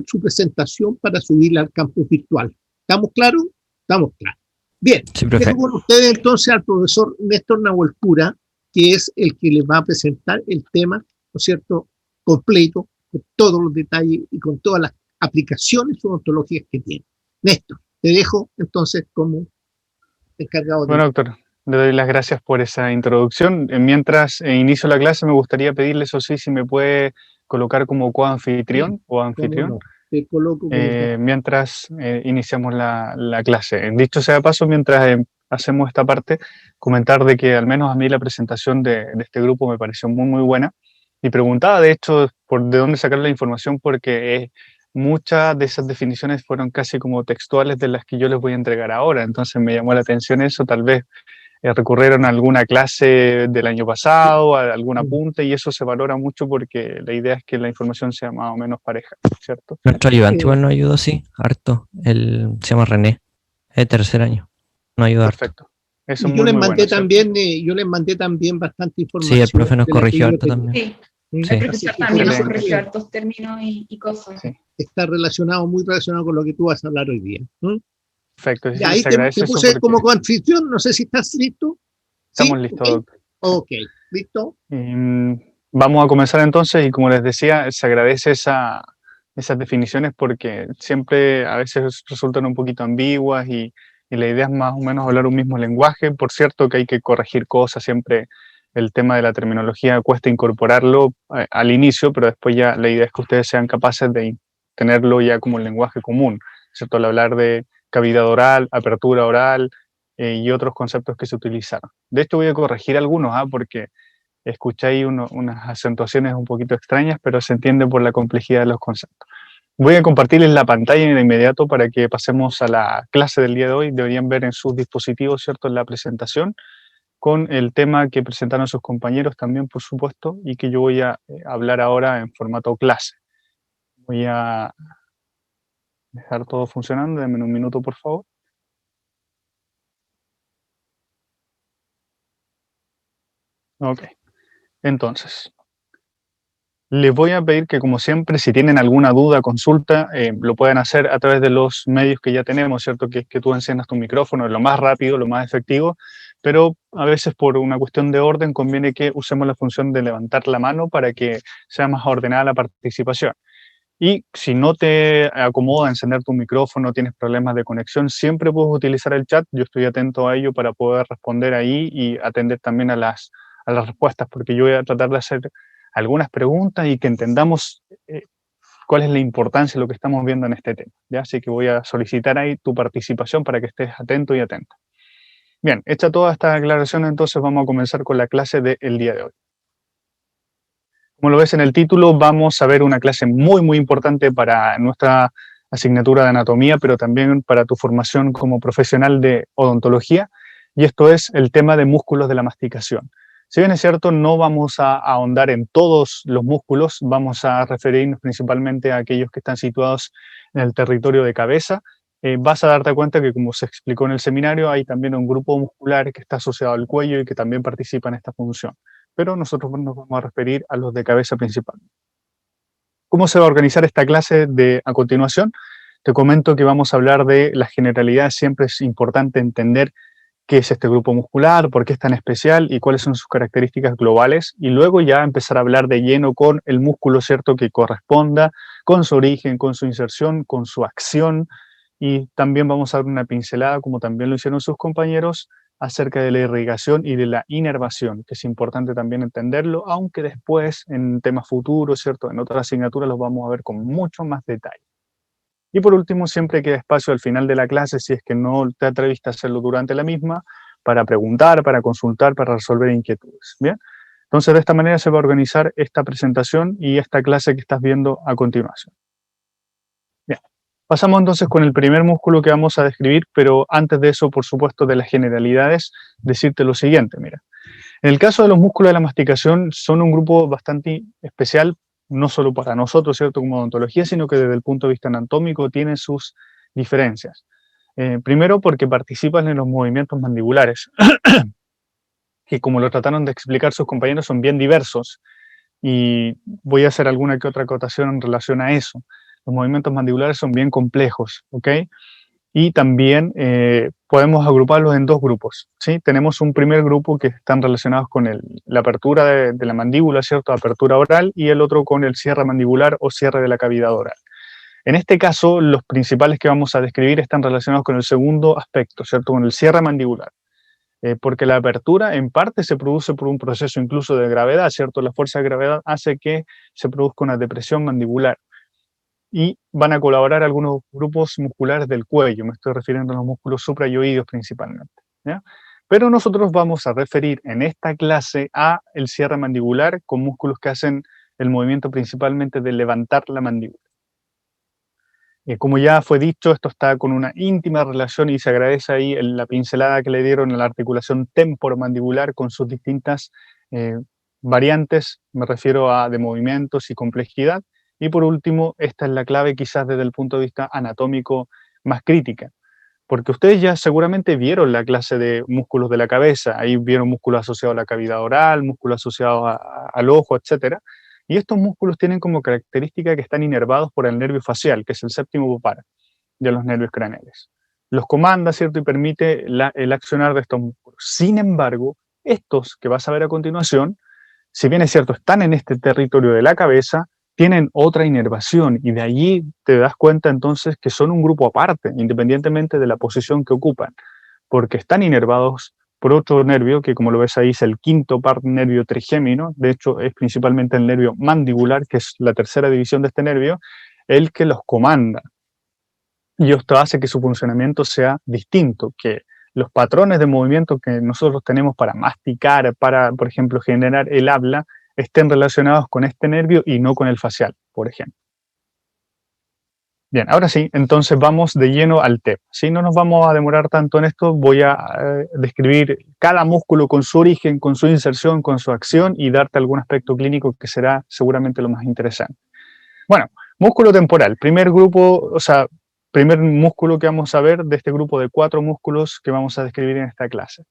su presentación para subirla al campus virtual. ¿Estamos claros? Estamos claros. Bien, Sí, profe. dejo con ustedes entonces al profesor Néstor Nahuelpura, que es el que les va a presentar el tema, ¿no es cierto?, completo, con todos los detalles y con todas las aplicaciones odontológicas que tiene. Néstor, te dejo entonces como encargado de... Bueno, doctor, le doy las gracias por esa introducción. Mientras inicio la clase, me gustaría pedirle, eso sí, si me puede colocar como coanfitrión o anfitrión. No, te coloco como... Mientras iniciamos la clase. Dicho sea de paso, mientras hacemos esta parte, comentar de que al menos a mí la presentación de este grupo me pareció muy, muy buena. Y preguntaba, de hecho, de dónde sacar la información, porque muchas de esas definiciones fueron casi como textuales de las que yo les voy a entregar ahora. Entonces me llamó la atención eso, tal vez recurrieron a alguna clase del año pasado, a algún apunte, y eso se valora mucho porque la idea es que la información sea más o menos pareja, ¿cierto? Nuestro ayudante igual nos ayudó, sí, harto. Él se llama René, es de tercer año. Nos ayudó harto. Perfecto. Eso es yo muy, les muy mandé bueno, también, yo les mandé también bastante información. Sí, el profe nos de la que corrigió yo harto tenía. también. Sí, Sí. el profesor también nos corrigió hartos términos y cosas. Sí. Está muy relacionado con lo que tú vas a hablar hoy día. Perfecto. Ya, ahí se te agradece puse eso porque como coanfitrión, no sé si estás listo. estamos ¿Sí? listos, ¿Okay? doctor. Ok, ¿Listo? Vamos a comenzar entonces y como les decía, se agradece esas definiciones porque siempre a veces resultan un poquito ambiguas y la idea es más o menos hablar un mismo lenguaje. Por cierto que hay que corregir cosas, siempre el tema de la terminología cuesta incorporarlo al inicio, pero después ya la idea es que ustedes sean capaces de tenerlo ya como un lenguaje común, ¿cierto? Al hablar de cavidad oral, apertura oral y otros conceptos que se utilizaron. De hecho voy a corregir algunos, porque escuché ahí unas acentuaciones un poquito extrañas, pero se entiende por la complejidad de los conceptos. Voy a compartirles la pantalla de inmediato para que pasemos a la clase del día de hoy. Deberían ver en sus dispositivos, ¿cierto?, la presentación con el tema que presentaron sus compañeros también, por supuesto, y que yo voy a hablar ahora en formato clase. Voy a dejar todo funcionando. Denme un minuto, por favor. Ok. Entonces, les voy a pedir que, como siempre, si tienen alguna duda, consulta, lo puedan hacer a través de los medios que ya tenemos, ¿cierto? Que es que tú enciendas tu micrófono, es lo más rápido, lo más efectivo, pero a veces por una cuestión de orden conviene que usemos la función de levantar la mano para que sea más ordenada la participación. Y si no te acomoda encender tu micrófono, tienes problemas de conexión, siempre puedes utilizar el chat. Yo estoy atento a ello para poder responder ahí y atender también a las respuestas, porque yo voy a tratar de hacer algunas preguntas y que entendamos cuál es la importancia de lo que estamos viendo en este tema, ¿ya? Así que voy a solicitar ahí tu participación para que estés atento y atenta. Bien, hecha toda esta aclaración, entonces vamos a comenzar con la clase del día de hoy. Como lo ves en el título, vamos a ver una clase muy, muy importante para nuestra asignatura de anatomía, pero también para tu formación como profesional de odontología, y esto es el tema de músculos de la masticación. Si bien es cierto, no vamos a ahondar en todos los músculos, vamos a referirnos principalmente a aquellos que están situados en el territorio de cabeza. Vas a darte cuenta que, como se explicó en el seminario, hay también un grupo muscular que está asociado al cuello y que también participa en esta función, pero nosotros nos vamos a referir a los de cabeza principal. ¿Cómo se va a organizar esta clase a continuación? Te comento que vamos a hablar de las generalidades. Siempre es importante entender qué es este grupo muscular, por qué es tan especial y cuáles son sus características globales, y luego ya empezar a hablar de lleno con el músculo, ¿cierto?, que corresponda, con su origen, con su inserción, con su acción, y también vamos a dar una pincelada, como también lo hicieron sus compañeros, acerca de la irrigación y de la inervación, que es importante también entenderlo, aunque después en temas futuros, ¿cierto?, en otras asignaturas los vamos a ver con mucho más detalle. Y por último, siempre queda espacio al final de la clase, si es que no te atreviste a hacerlo durante la misma, para preguntar, para consultar, para resolver inquietudes. ¿Bien? Entonces, de esta manera se va a organizar esta presentación y esta clase que estás viendo a continuación. Bien. Pasamos entonces con el primer músculo que vamos a describir, pero antes de eso, por supuesto, de las generalidades, decirte lo siguiente, mira. En el caso de los músculos de la masticación, son un grupo bastante especial, no solo para nosotros, ¿cierto?, como odontología, sino que desde el punto de vista anatómico tiene sus diferencias. Primero, porque participan en los movimientos mandibulares, que como lo trataron de explicar sus compañeros, son bien diversos, y voy a hacer alguna que otra acotación en relación a eso. Los movimientos mandibulares son bien complejos, ¿ok? Y también podemos agruparlos en dos grupos, ¿sí? Tenemos un primer grupo que están relacionados con la apertura de la mandíbula, ¿cierto? Apertura oral, y el otro con el cierre mandibular o cierre de la cavidad oral. En este caso, los principales que vamos a describir están relacionados con el segundo aspecto, ¿cierto? Con el cierre mandibular. Porque la apertura en parte se produce por un proceso incluso de gravedad, ¿cierto? La fuerza de gravedad hace que se produzca una depresión mandibular. Y van a colaborar algunos grupos musculares del cuello, me estoy refiriendo a los músculos suprayoideos principalmente, ¿ya? Pero nosotros vamos a referir en esta clase a el cierre mandibular con músculos que hacen el movimiento principalmente de levantar la mandíbula. Como ya fue dicho, esto está con una íntima relación y se agradece ahí la pincelada que le dieron a la articulación temporomandibular con sus distintas variantes, me refiero a de movimientos y complejidad. Y por último, esta es la clave quizás desde el punto de vista anatómico más crítica, porque ustedes ya seguramente vieron la clase de músculos de la cabeza, ahí vieron músculos asociados a la cavidad oral, músculos asociados al ojo, etc. Y estos músculos tienen como característica que están inervados por el nervio facial, que es el séptimo pupara de los nervios craneales. Los comanda, ¿cierto?, y permite el accionar de estos músculos. Sin embargo, estos que vas a ver a continuación, si bien es cierto, están en este territorio de la cabeza, tienen otra inervación y de allí te das cuenta entonces que son un grupo aparte, independientemente de la posición que ocupan, porque están inervados por otro nervio que, como lo ves ahí, es el quinto par nervio trigémino. De hecho es principalmente el nervio mandibular, que es la tercera división de este nervio, el que los comanda. Y esto hace que su funcionamiento sea distinto, que los patrones de movimiento que nosotros tenemos para masticar, para, por ejemplo, generar el habla, estén relacionados con este nervio y no con el facial, por ejemplo. Bien, ahora sí, entonces vamos de lleno al tema. ¿Sí? No nos vamos a demorar tanto en esto, voy a describir cada músculo con su origen, con su inserción, con su acción y darte algún aspecto clínico que será seguramente lo más interesante. Bueno, músculo temporal, primer grupo, o sea, primer músculo que vamos a ver de este grupo de 4 músculos que vamos a describir en esta clase.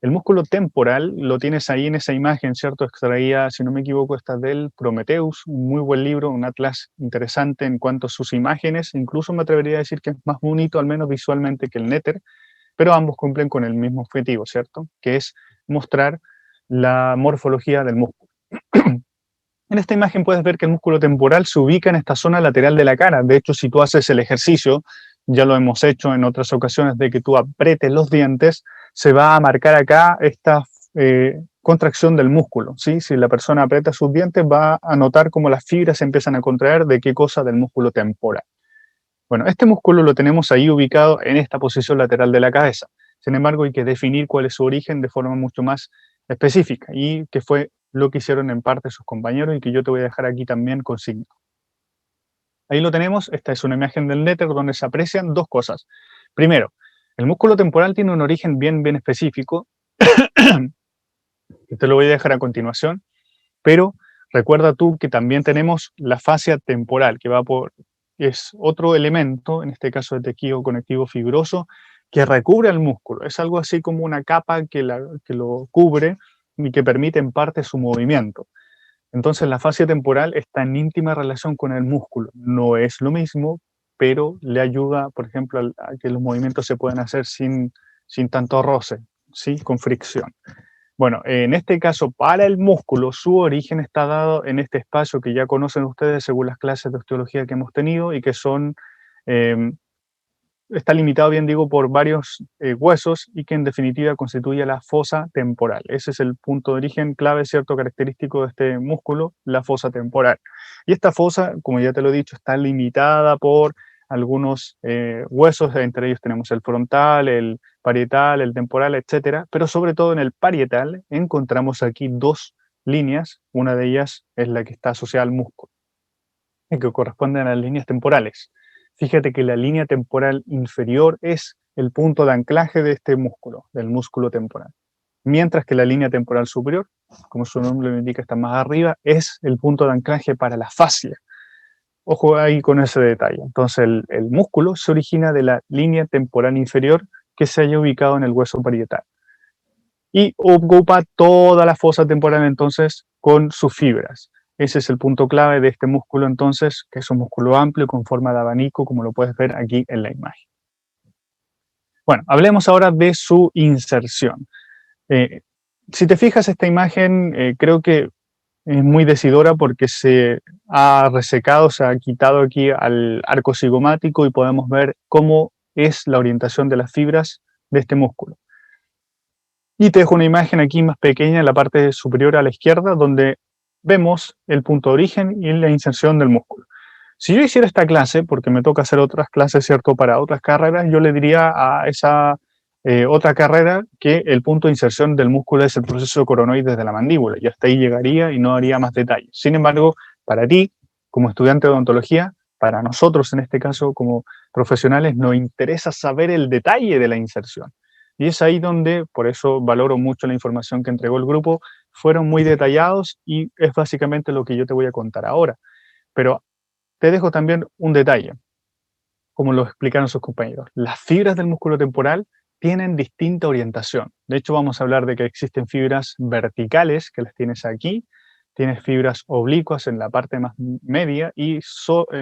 El músculo temporal lo tienes ahí en esa imagen, ¿cierto? Extraía, si no me equivoco, esta del Prometheus, un muy buen libro, un atlas interesante en cuanto a sus imágenes, incluso me atrevería a decir que es más bonito, al menos visualmente, que el Néter, pero ambos cumplen con el mismo objetivo, ¿cierto? Que es mostrar la morfología del músculo. En esta imagen puedes ver que el músculo temporal se ubica en esta zona lateral de la cara. De hecho, si tú haces el ejercicio, ya lo hemos hecho en otras ocasiones, de que tú aprietes los dientes, se va a marcar acá esta contracción del músculo, ¿sí? Si la persona aprieta sus dientes, va a notar cómo las fibras se empiezan a contraer. ¿De qué cosa? Del músculo temporal. Bueno, este músculo lo tenemos ahí ubicado en esta posición lateral de la cabeza. Sin embargo, hay que definir cuál es su origen de forma mucho más específica y que fue lo que hicieron en parte sus compañeros y que yo te voy a dejar aquí también consignado. Ahí lo tenemos, esta es una imagen del Néter donde se aprecian 2 cosas. Primero, el músculo temporal tiene un origen bien específico, que te lo voy a dejar a continuación, pero recuerda tú que también tenemos la fascia temporal, que es otro elemento, en este caso de tejido conectivo fibroso, que recubre al músculo. Es algo así como una capa que lo cubre y que permite en parte su movimiento. Entonces la fascia temporal está en íntima relación con el músculo. No es lo mismo, pero le ayuda, por ejemplo, a que los movimientos se puedan hacer sin tanto roce, ¿sí? Con fricción. Bueno, en este caso, para el músculo, su origen está dado en este espacio que ya conocen ustedes según las clases de osteología que hemos tenido y que son... está limitado, bien digo, por varios huesos y que en definitiva constituye la fosa temporal. Ese es el punto de origen clave, cierto, característico de este músculo, la fosa temporal. Y esta fosa, como ya te lo he dicho, está limitada por algunos huesos, entre ellos tenemos el frontal, el parietal, el temporal, etcétera, pero sobre todo en el parietal encontramos aquí 2 líneas, una de ellas es la que está asociada al músculo, y que corresponden a las líneas temporales. Fíjate que la línea temporal inferior es el punto de anclaje de este músculo, del músculo temporal. Mientras que la línea temporal superior, como su nombre lo indica, está más arriba, es el punto de anclaje para la fascia. Ojo ahí con ese detalle. Entonces el músculo se origina de la línea temporal inferior que se haya ubicado en el hueso parietal. Y ocupa toda la fosa temporal entonces con sus fibras. Ese es el punto clave de este músculo entonces, que es un músculo amplio con forma de abanico, como lo puedes ver aquí en la imagen. Bueno, hablemos ahora de su inserción. Si te fijas, esta imagen creo que es muy decidora porque se ha resecado, se ha quitado aquí al arco cigomático y podemos ver cómo es la orientación de las fibras de este músculo. Y te dejo una imagen aquí más pequeña en la parte superior a la izquierda donde vemos el punto de origen y la inserción del músculo. Si yo hiciera esta clase, porque me toca hacer otras clases, ¿cierto?, para otras carreras, yo le diría a esa otra carrera que el punto de inserción del músculo es el proceso coronoides de la mandíbula, y hasta ahí llegaría y no haría más detalles. Sin embargo, para ti, como estudiante de odontología, para nosotros en este caso como profesionales, nos interesa saber el detalle de la inserción. Y es ahí donde, por eso valoro mucho la información que entregó el grupo, fueron muy detallados y es básicamente lo que yo te voy a contar ahora. Pero te dejo también un detalle, como lo explicaron sus compañeros. Las fibras del músculo temporal tienen distinta orientación. De hecho, vamos a hablar de que existen fibras verticales, que las tienes aquí, tienes fibras oblicuas en la parte más media y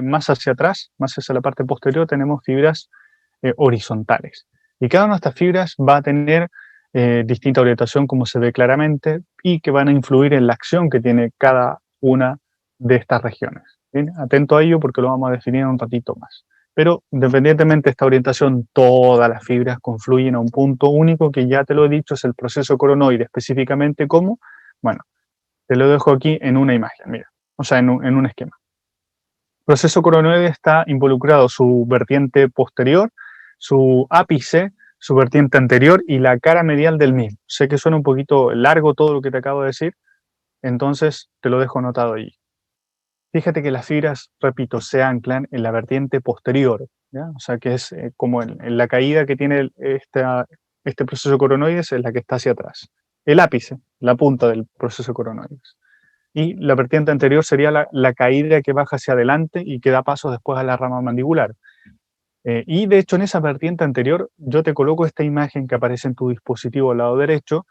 más hacia atrás, más hacia la parte posterior, tenemos fibras horizontales. Y cada una de estas fibras va a tener distinta orientación, como se ve claramente, y que van a influir en la acción que tiene cada una de estas regiones. ¿Bien? Atento a ello porque lo vamos a definir en un ratito más. Pero independientemente de esta orientación, todas las fibras confluyen a un punto único que ya te lo he dicho, es el proceso coronoide. Específicamente, ¿cómo? Bueno, te lo dejo aquí en una imagen, mira, o sea, en un esquema. El proceso coronoide está involucrado su vertiente posterior, su ápice, su vertiente anterior y la cara medial del mismo. Sé que suena un poquito largo todo lo que te acabo de decir, entonces te lo dejo anotado allí. Fíjate que las fibras, repito, se anclan en la vertiente posterior, ¿ya? O sea que es como en la caída que tiene este proceso coronoide, es la que está hacia atrás. El ápice, la punta del proceso coronoide. Y la vertiente anterior sería la caída que baja hacia adelante y que da paso después a la rama mandibular. Y de hecho en esa vertiente anterior yo te coloco esta imagen que aparece en tu dispositivo al lado derecho,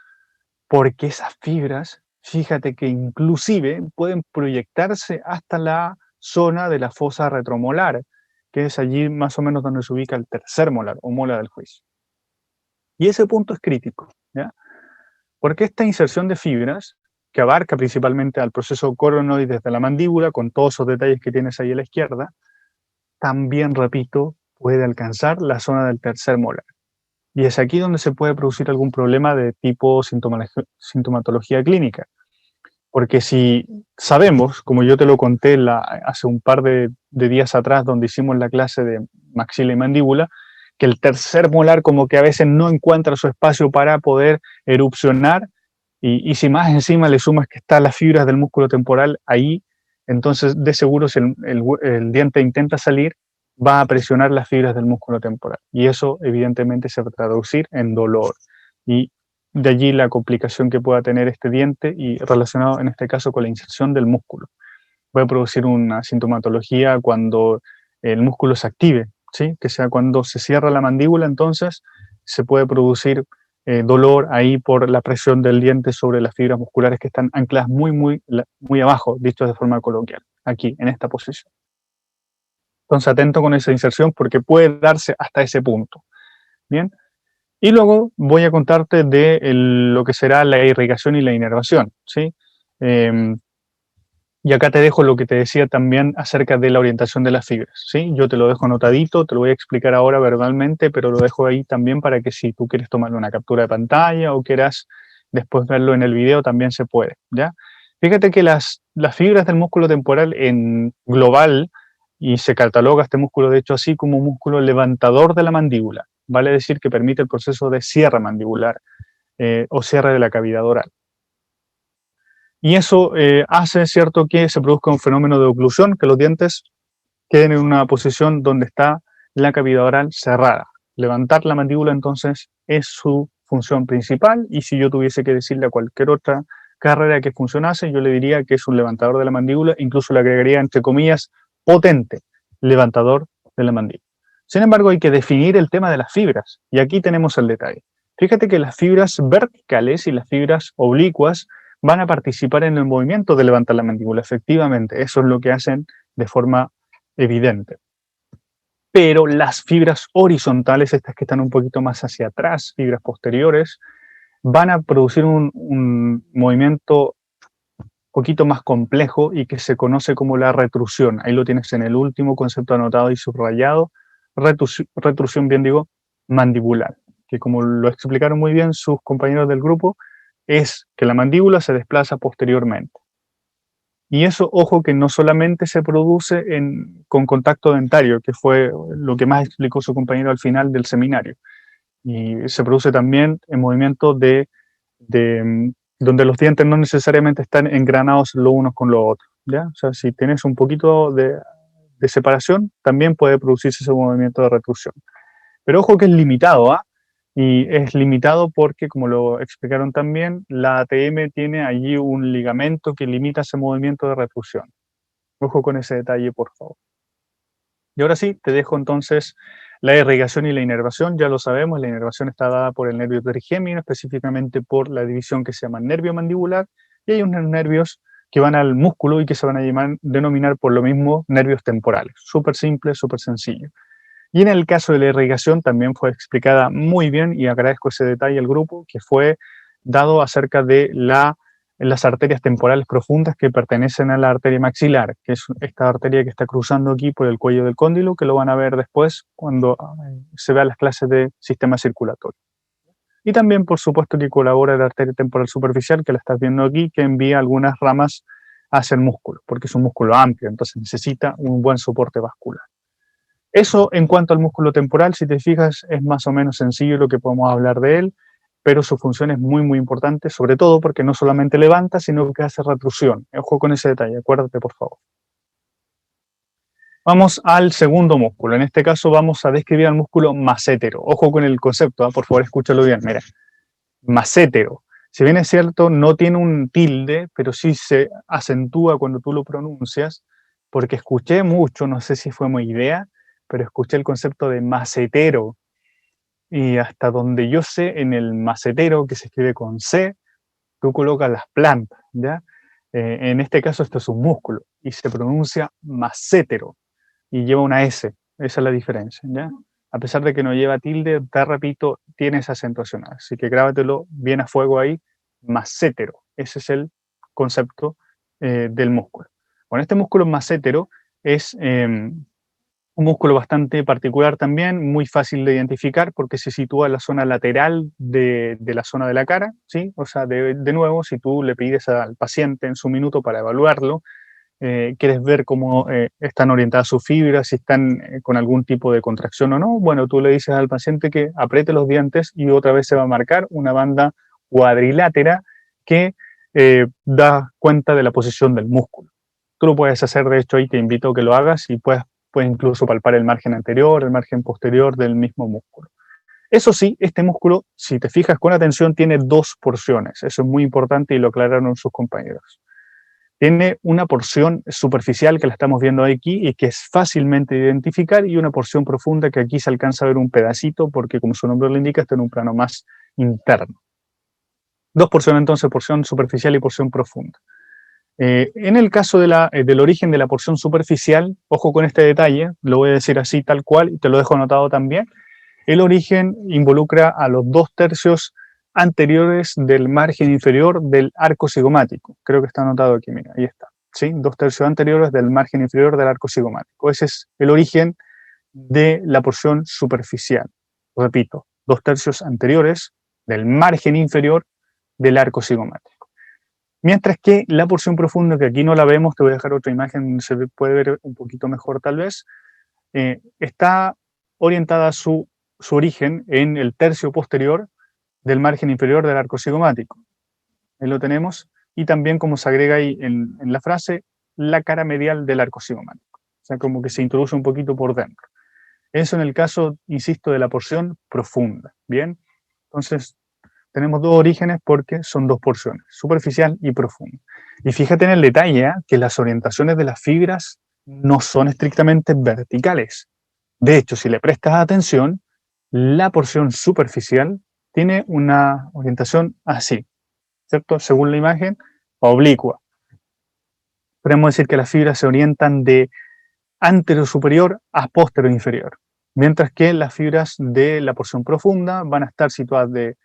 porque esas fibras, fíjate que inclusive pueden proyectarse hasta la zona de la fosa retromolar, que es allí más o menos donde se ubica el tercer molar o mola del juicio. Y ese punto es crítico, ¿ya? Porque esta inserción de fibras, que abarca principalmente al proceso coronoide desde la mandíbula, con todos esos detalles que tienes ahí a la izquierda, también, repito, puede alcanzar la zona del tercer molar. Y es aquí donde se puede producir algún problema de tipo sintomatología clínica. Porque si sabemos, como yo te lo conté hace un par de días atrás, donde hicimos la clase de maxila y mandíbula, que el tercer molar como que a veces no encuentra su espacio para poder erupcionar, y si más encima le sumas que están las fibras del músculo temporal ahí, entonces de seguro si el diente intenta salir, va a presionar las fibras del músculo temporal. Y eso evidentemente se va a traducir en dolor. Y de allí la complicación que pueda tener este diente y relacionado en este caso con la inserción del músculo. Puede producir una sintomatología cuando el músculo se active, ¿sí? Que sea cuando se cierra la mandíbula, entonces se puede producir dolor ahí por la presión del diente sobre las fibras musculares que están ancladas muy abajo, dicho de forma coloquial, aquí, en esta posición. Entonces, atento con esa inserción porque puede darse hasta ese punto. Bien. Y luego voy a contarte de lo que será la irrigación y la inervación, ¿sí? Y acá te dejo lo que te decía también acerca de la orientación de las fibras, ¿sí? Yo te lo dejo anotadito, te lo voy a explicar ahora verbalmente, pero lo dejo ahí también para que si tú quieres tomarle una captura de pantalla o quieras después verlo en el video, también se puede, ¿ya? Fíjate que las fibras del músculo temporal en global, y se cataloga este músculo de hecho así como un músculo levantador de la mandíbula, vale decir que permite el proceso de cierre mandibular o cierre de la cavidad oral. Y eso hace, ¿cierto?, que se produzca un fenómeno de oclusión, que los dientes queden en una posición donde está la cavidad oral cerrada. Levantar la mandíbula, entonces, es su función principal, y si yo tuviese que decirle a cualquier otra carrera que funcionase, yo le diría que es un levantador de la mandíbula, incluso le agregaría, entre comillas, potente levantador de la mandíbula. Sin embargo, hay que definir el tema de las fibras, y aquí tenemos el detalle. Fíjate que las fibras verticales y las fibras oblicuas van a participar en el movimiento de levantar la mandíbula. Efectivamente, eso es lo que hacen de forma evidente. Pero las fibras horizontales, estas que están un poquito más hacia atrás, fibras posteriores, van a producir un movimiento un poquito más complejo y que se conoce como la retrusión. Ahí lo tienes en el último concepto anotado y subrayado. Retrusión, bien digo, mandibular, que como lo explicaron muy bien sus compañeros del grupo, es que la mandíbula se desplaza posteriormente. Y eso, ojo, que no solamente se produce con contacto dentario, que fue lo que más explicó su compañero al final del seminario. Y se produce también en movimiento donde los dientes no necesariamente están engranados los unos con los otros, ¿ya? O sea, si tienes un poquito de separación, también puede producirse ese movimiento de retrusión. Pero ojo que es limitado, ¿ah? Y es limitado porque, como lo explicaron también, la ATM tiene allí un ligamento que limita ese movimiento de retrusión. Ojo con ese detalle, por favor. Y ahora sí, te dejo entonces la irrigación y la inervación. Ya lo sabemos, la inervación está dada por el nervio trigémino, específicamente por la división que se llama nervio mandibular, y hay unos nervios que van al músculo y que se van a denominar por lo mismo nervios temporales. Súper simple, súper sencillo. Y en el caso de la irrigación también fue explicada muy bien, y agradezco ese detalle al grupo, que fue dado acerca de las arterias temporales profundas que pertenecen a la arteria maxilar, que es esta arteria que está cruzando aquí por el cuello del cóndilo, que lo van a ver después cuando se vean las clases de sistema circulatorio. Y también, por supuesto, que colabora la arteria temporal superficial, que la estás viendo aquí, que envía algunas ramas hacia el músculo, porque es un músculo amplio, entonces necesita un buen soporte vascular. Eso en cuanto al músculo temporal, si te fijas, es más o menos sencillo lo que podemos hablar de él, pero su función es muy, muy importante, sobre todo porque no solamente levanta, sino que hace retrusión. Ojo con ese detalle, acuérdate, por favor. Vamos al segundo músculo. En este caso vamos a describir al músculo massétero. Ojo con el concepto, por favor, escúchalo bien. Mira, massétero. Si bien es cierto, no tiene un tilde, pero sí se acentúa cuando tú lo pronuncias, porque escuché mucho, no sé si fue mi idea, pero escuché el concepto de macetero. Y hasta donde yo sé, en el macetero, que se escribe con C, tú colocas las plantas, ¿ya? En este caso esto es un músculo, y se pronuncia massétero, y lleva una S, esa es la diferencia, ¿ya? A pesar de que no lleva tilde, te repito, tiene esa acentuación, así que grábatelo bien a fuego ahí, massétero, ese es el concepto del músculo. Bueno, este músculo massétero es un músculo bastante particular también, muy fácil de identificar porque se sitúa en la zona lateral de la zona de la cara, ¿sí? O sea, de nuevo, si tú le pides al paciente en su minuto para evaluarlo, quieres ver cómo están orientadas sus fibras, si están con algún tipo de contracción o no, bueno, tú le dices al paciente que apriete los dientes y otra vez se va a marcar una banda cuadrilátera que da cuenta de la posición del músculo. Tú lo puedes hacer, de hecho, ahí te invito a que lo hagas y puedes incluso palpar el margen anterior, el margen posterior del mismo músculo. Eso sí, este músculo, si te fijas con atención, tiene dos porciones. Eso es muy importante y lo aclararon sus compañeros. Tiene una porción superficial que la estamos viendo aquí y que es fácilmente de identificar, y una porción profunda que aquí se alcanza a ver un pedacito porque, como su nombre lo indica, está en un plano más interno. Dos porciones entonces, porción superficial y porción profunda. En el caso del origen de la porción superficial, ojo con este detalle, lo voy a decir así tal cual y te lo dejo anotado también. El origen involucra a los 2/3 anteriores del margen inferior del arco cigomático. Creo que está anotado aquí, mira, ahí está. ¿Sí? 2/3 anteriores del margen inferior del arco cigomático. Ese es el origen de la porción superficial. Repito, 2/3 anteriores del margen inferior del arco cigomático. Mientras que la porción profunda, que aquí no la vemos, te voy a dejar otra imagen donde se puede ver un poquito mejor tal vez, está orientada a su origen en el tercio posterior del margen inferior del arco cigomático. Ahí lo tenemos, y también, como se agrega ahí en la frase, la cara medial del arco cigomático. O sea, como que se introduce un poquito por dentro. Eso en el caso, insisto, de la porción profunda. Bien, entonces tenemos dos orígenes porque son dos porciones, superficial y profunda. Y fíjate en el detalle, que las orientaciones de las fibras no son estrictamente verticales. De hecho, si le prestas atención, la porción superficial tiene una orientación así, ¿cierto? Según la imagen, oblicua. Podemos decir que las fibras se orientan de antero superior a póstero inferior, mientras que las fibras de la porción profunda van a estar situadas de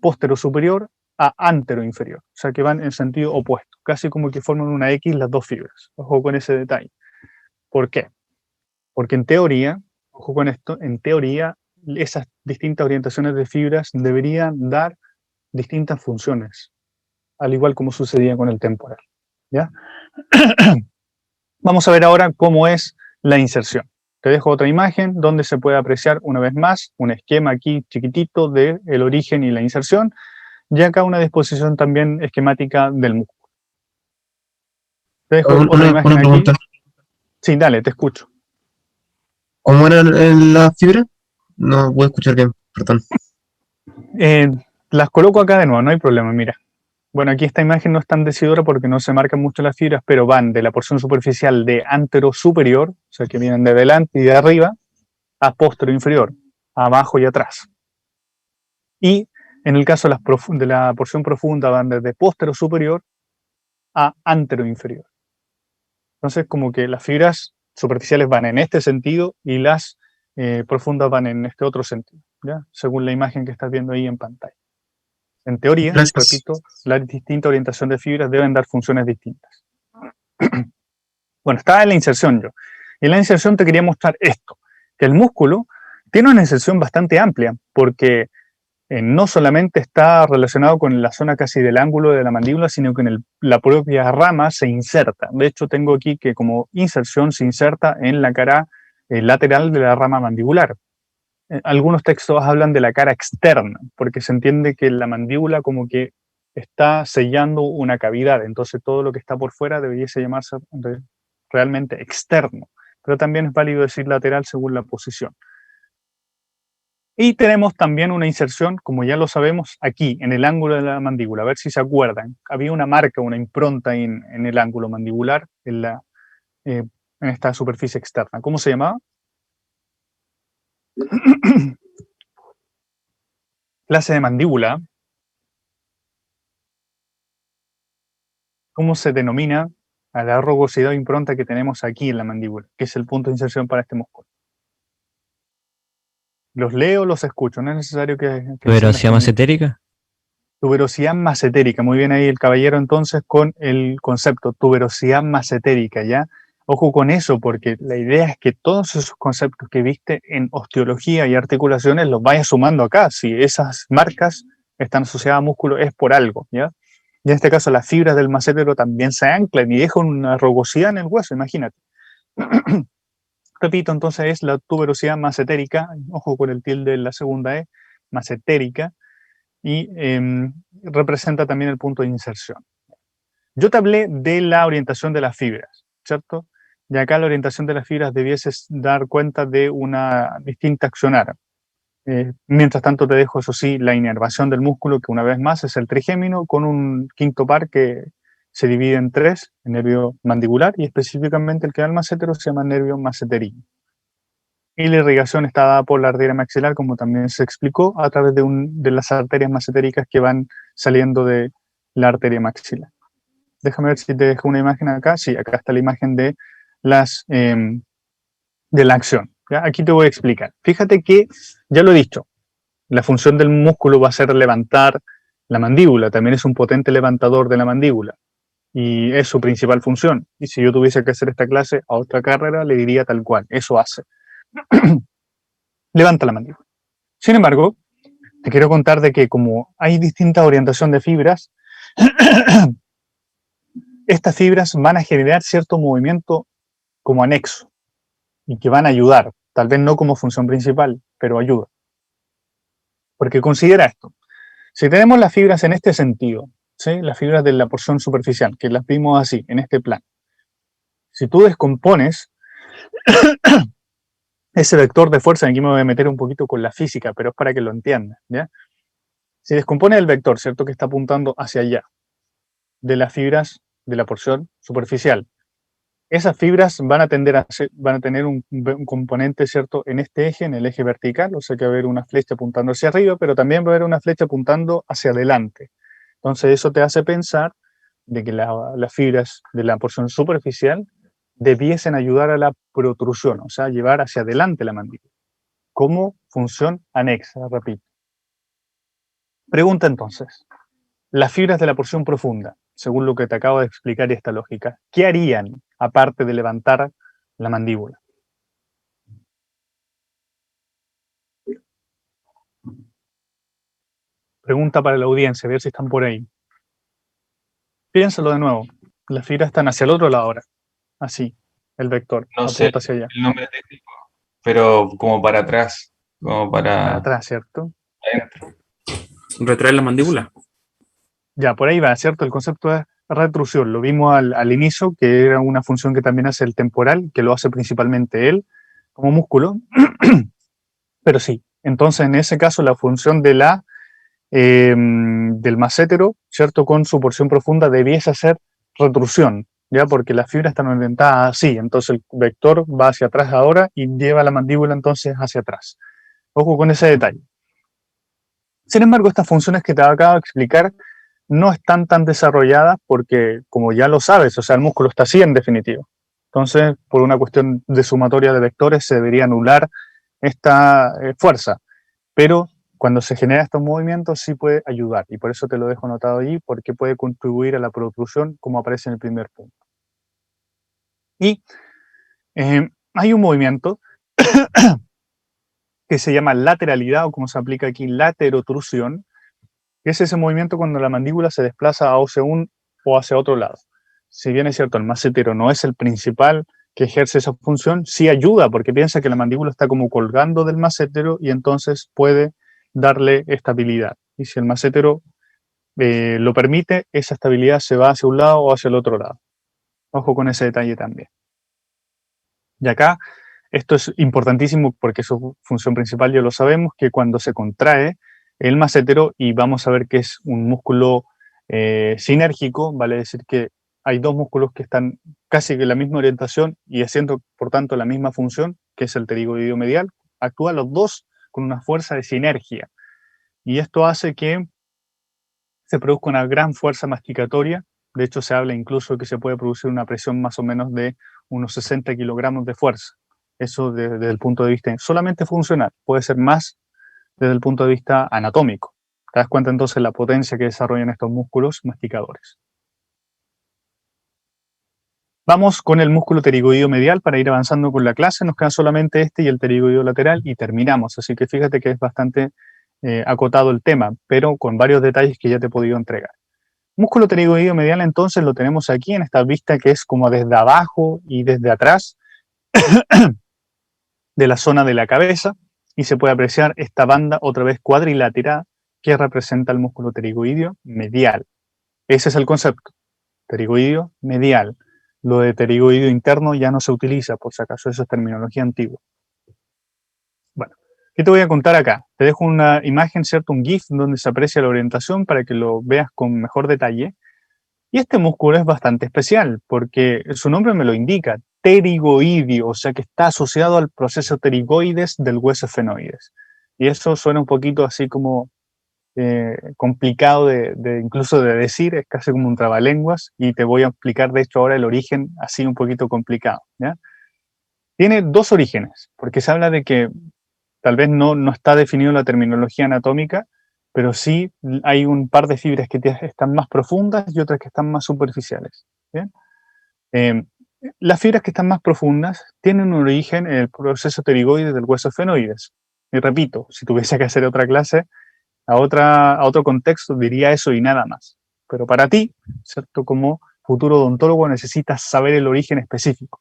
póstero superior a antero inferior, o sea que van en sentido opuesto, casi como que forman una X las dos fibras. Ojo con ese detalle. ¿Por qué? Porque en teoría, ojo con esto, en teoría esas distintas orientaciones de fibras deberían dar distintas funciones, al igual como sucedía con el temporal, ¿ya? Vamos a ver ahora cómo es la inserción. Te dejo otra imagen donde se puede apreciar una vez más un esquema aquí chiquitito del origen y la inserción, y acá una disposición también esquemática del músculo. Te dejo otra imagen aquí. Pregunta. Sí, dale, te escucho. ¿Cómo era la fibra? No voy a escuchar bien, perdón. Las coloco acá de nuevo, no hay problema, mira. Bueno, aquí esta imagen no es tan decidora porque no se marcan mucho las fibras, pero van de la porción superficial de antero superior, o sea que vienen de delante y de arriba, a póstero inferior, abajo y atrás. Y en el caso de la porción profunda van desde póstero superior a antero inferior. Entonces, como que las fibras superficiales van en este sentido y las profundas van en este otro sentido, ¿ya? Según la imagen que estás viendo ahí en pantalla. En teoría, Gracias. repito, la distinta orientación de fibras deben dar funciones distintas. Bueno, estaba en la inserción yo. Y en la inserción te quería mostrar esto, que el músculo tiene una inserción bastante amplia, porque no solamente está relacionado con la zona casi del ángulo de la mandíbula, sino que en la propia rama se inserta. De hecho, tengo aquí que como inserción se inserta en la cara lateral de la rama mandibular. Algunos textos hablan de la cara externa, porque se entiende que la mandíbula como que está sellando una cavidad, entonces todo lo que está por fuera debiese llamarse realmente externo, pero también es válido decir lateral según la posición. Y tenemos también una inserción, como ya lo sabemos, aquí, en el ángulo de la mandíbula. A ver si se acuerdan. Había una marca, una impronta en el ángulo mandibular, en esta superficie externa. ¿Cómo se llamaba? Clase de mandíbula. ¿Cómo se denomina a la rugosidad o impronta que tenemos aquí en la mandíbula, que es el punto de inserción para este músculo? Los leo, los escucho, no es necesario que ¿Tuberosidad masentérica? Tuberosidad masentérica, muy bien ahí el caballero entonces con el concepto tuberosidad masentérica, ¿ya? Ojo con eso, porque la idea es que todos esos conceptos que viste en osteología y articulaciones los vayas sumando acá. Si esas marcas están asociadas a músculo es por algo, ¿ya? Y en este caso las fibras del massetero también se anclan y dejan una rugosidad en el hueso, imagínate. Repito, entonces es la tuberosidad masentérica, ojo con el tilde de la segunda E, masentérica, y representa también el punto de inserción. Yo te hablé de la orientación de las fibras, ¿cierto? Y acá la orientación de las fibras debieses dar cuenta de una distinta accionar. Mientras tanto te dejo, eso sí, la inervación del músculo, que una vez más es el trigémino, con un quinto par que se divide en tres, el nervio mandibular, y específicamente el que da el massetero se llama nervio masseterino. Y la irrigación está dada por la arteria maxilar, como también se explicó, a través de las arterias massetéricas que van saliendo de la arteria maxilar. Déjame ver si te dejo una imagen acá. Sí, acá está la imagen de la acción. ¿Ya? Aquí te voy a explicar. Fíjate que, ya lo he dicho, la función del músculo va a ser levantar la mandíbula. También es un potente levantador de la mandíbula. Y es su principal función. Y si yo tuviese que hacer esta clase a otra carrera, le diría tal cual. Eso hace. Levanta la mandíbula. Sin embargo, te quiero contar de que como hay distinta orientación de fibras, estas fibras van a generar cierto movimiento como anexo y que van a ayudar, tal vez no como función principal, pero ayuda. Porque considera esto, si tenemos las fibras en este sentido, ¿sí? Las fibras de la porción superficial, que las vimos así, en este plano, si tú descompones ese vector de fuerza, aquí me voy a meter un poquito con la física, pero es para que lo entiendas, ¿ya? Si descompone el vector, ¿cierto? Que está apuntando hacia allá, de las fibras de la porción superficial, esas fibras van a tener un componente, ¿cierto? En este eje, en el eje vertical, o sea que va a haber una flecha apuntando hacia arriba, pero también va a haber una flecha apuntando hacia adelante. Entonces eso te hace pensar de que las fibras de la porción superficial debiesen ayudar a la protrusión, o sea, llevar hacia adelante la mandíbula, como función anexa, repito. Pregunta entonces, las fibras de la porción profunda, según lo que te acabo de explicar y esta lógica, ¿qué harían aparte de levantar la mandíbula? Pregunta para la audiencia, a ver si están por ahí. Piénsalo de nuevo. Las fibras están hacia el otro lado ahora. Así, el vector. No apunta sé hacia allá. el nombre técnico, pero como para atrás, como Para para atrás, ¿cierto? adentro. Retraer la mandíbula. Ya, por ahí va, ¿cierto? El concepto es retrusión. Lo vimos al inicio, que era una función que también hace el temporal, que lo hace principalmente él, como músculo. Pero sí, entonces en ese caso la función de del massétero, ¿cierto? Con su porción profunda debiese ser retrusión, ¿ya? Porque las fibras están orientadas así, entonces el vector va hacia atrás ahora y lleva la mandíbula entonces hacia atrás. Ojo con ese detalle. Sin embargo, estas funciones que te acabo de explicar no están tan desarrolladas porque, como ya lo sabes, o sea, el músculo está así en definitiva. Entonces, por una cuestión de sumatoria de vectores, se debería anular esta fuerza, pero cuando se genera estos movimientos sí puede ayudar, y por eso te lo dejo anotado allí, porque puede contribuir a la protrusión, como aparece en el primer punto. Y hay un movimiento que se llama lateralidad, o como se aplica aquí, laterotrusión, que es ese movimiento cuando la mandíbula se desplaza hacia un o hacia otro lado. Si bien es cierto, el massetero no es el principal que ejerce esa función, sí ayuda, porque piensa que la mandíbula está como colgando del massetero y entonces puede darle estabilidad. Y si el massetero lo permite, esa estabilidad se va hacia un lado o hacia el otro lado. Ojo con ese detalle también. Y acá, esto es importantísimo porque su función principal ya lo sabemos, que cuando se contrae el massetero, y vamos a ver que es un músculo sinérgico, vale decir que hay dos músculos que están casi en la misma orientación y haciendo, por tanto, la misma función, que es el pterigoideo medial, actúan los dos con una fuerza de sinergia. Y esto hace que se produzca una gran fuerza masticatoria. De hecho, se habla incluso que se puede producir una presión más o menos de unos 60 kilogramos de fuerza. Eso desde el punto de vista solamente funcional. Puede ser más desde el punto de vista anatómico. ¿Te das cuenta entonces la potencia que desarrollan estos músculos masticadores? Vamos con el músculo pterigoideo medial para ir avanzando con la clase. Nos queda solamente este y el pterigoideo lateral y terminamos. Así que fíjate que es bastante acotado el tema, pero con varios detalles que ya te he podido entregar. Músculo pterigoideo medial entonces lo tenemos aquí en esta vista que es como desde abajo y desde atrás de la zona de la cabeza, y se puede apreciar esta banda otra vez cuadrilátera que representa el músculo pterigoideo medial. Ese es el concepto, pterigoideo medial. Lo de pterigoideo interno ya no se utiliza, por si acaso, eso es terminología antigua. Bueno, ¿qué te voy a contar acá? Te dejo una imagen, ¿cierto? Un GIF donde se aprecia la orientación para que lo veas con mejor detalle. Y este músculo es bastante especial porque su nombre me lo indica, pterigoideo, o sea que está asociado al proceso pterigoides del hueso esfenoides. Y eso suena un poquito así como complicado incluso de decir, es casi como un trabalenguas, y te voy a explicar de hecho ahora el origen así un poquito complicado, ¿ya? Tiene dos orígenes, porque se habla de que tal vez no está definido la terminología anatómica, pero sí hay un par de fibras que están más profundas y otras que están más superficiales. ¿Bien? Las fibras que están más profundas tienen un origen en el proceso pterigoides del hueso esfenoides. Y repito, si tuviese que hacer otra clase, a otro contexto, diría eso y nada más. Pero para ti, ¿cierto? Como futuro odontólogo necesitas saber el origen específico.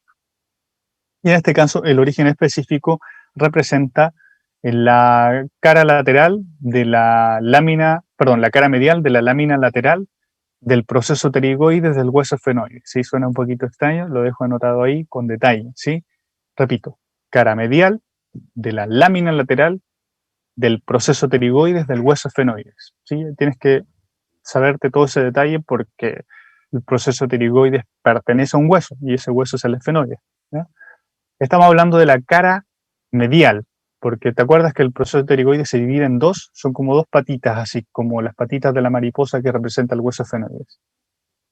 Y en este caso, el origen específico representa la cara lateral de la lámina, perdón, la cara medial de la lámina lateral del proceso pterigoides del hueso esfenoide. ¿Sí? Suena un poquito extraño, lo dejo anotado ahí con detalle. ¿Sí? Repito, cara medial de la lámina lateral del proceso pterigoides del hueso esfenoides. ¿Sí? Tienes que saberte todo ese detalle porque el proceso pterigoides pertenece a un hueso y ese hueso es el esfenoide. ¿Ya? Estamos hablando de la cara medial, porque te acuerdas que el proceso pterigoides se divide en dos, son como dos patitas, así como las patitas de la mariposa que representa el hueso esfenoides.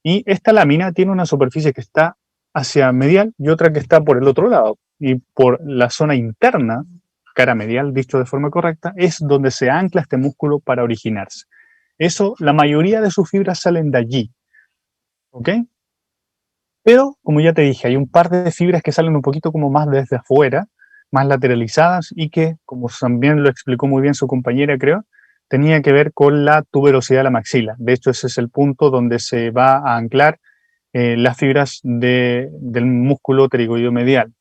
Y esta lámina tiene una superficie que está hacia medial y otra que está por el otro lado. Y por la zona interna, cara medial, dicho de forma correcta, es donde se ancla este músculo para originarse. Eso, la mayoría de sus fibras salen de allí. ¿Ok? Pero, como ya te dije, hay un par de fibras que salen un poquito como más desde afuera, más lateralizadas y que, como también lo explicó muy bien su compañera, creo, tenía que ver con la tuberosidad de la maxila. De hecho, ese es el punto donde se va a anclar las fibras del músculo pterigoideo medial.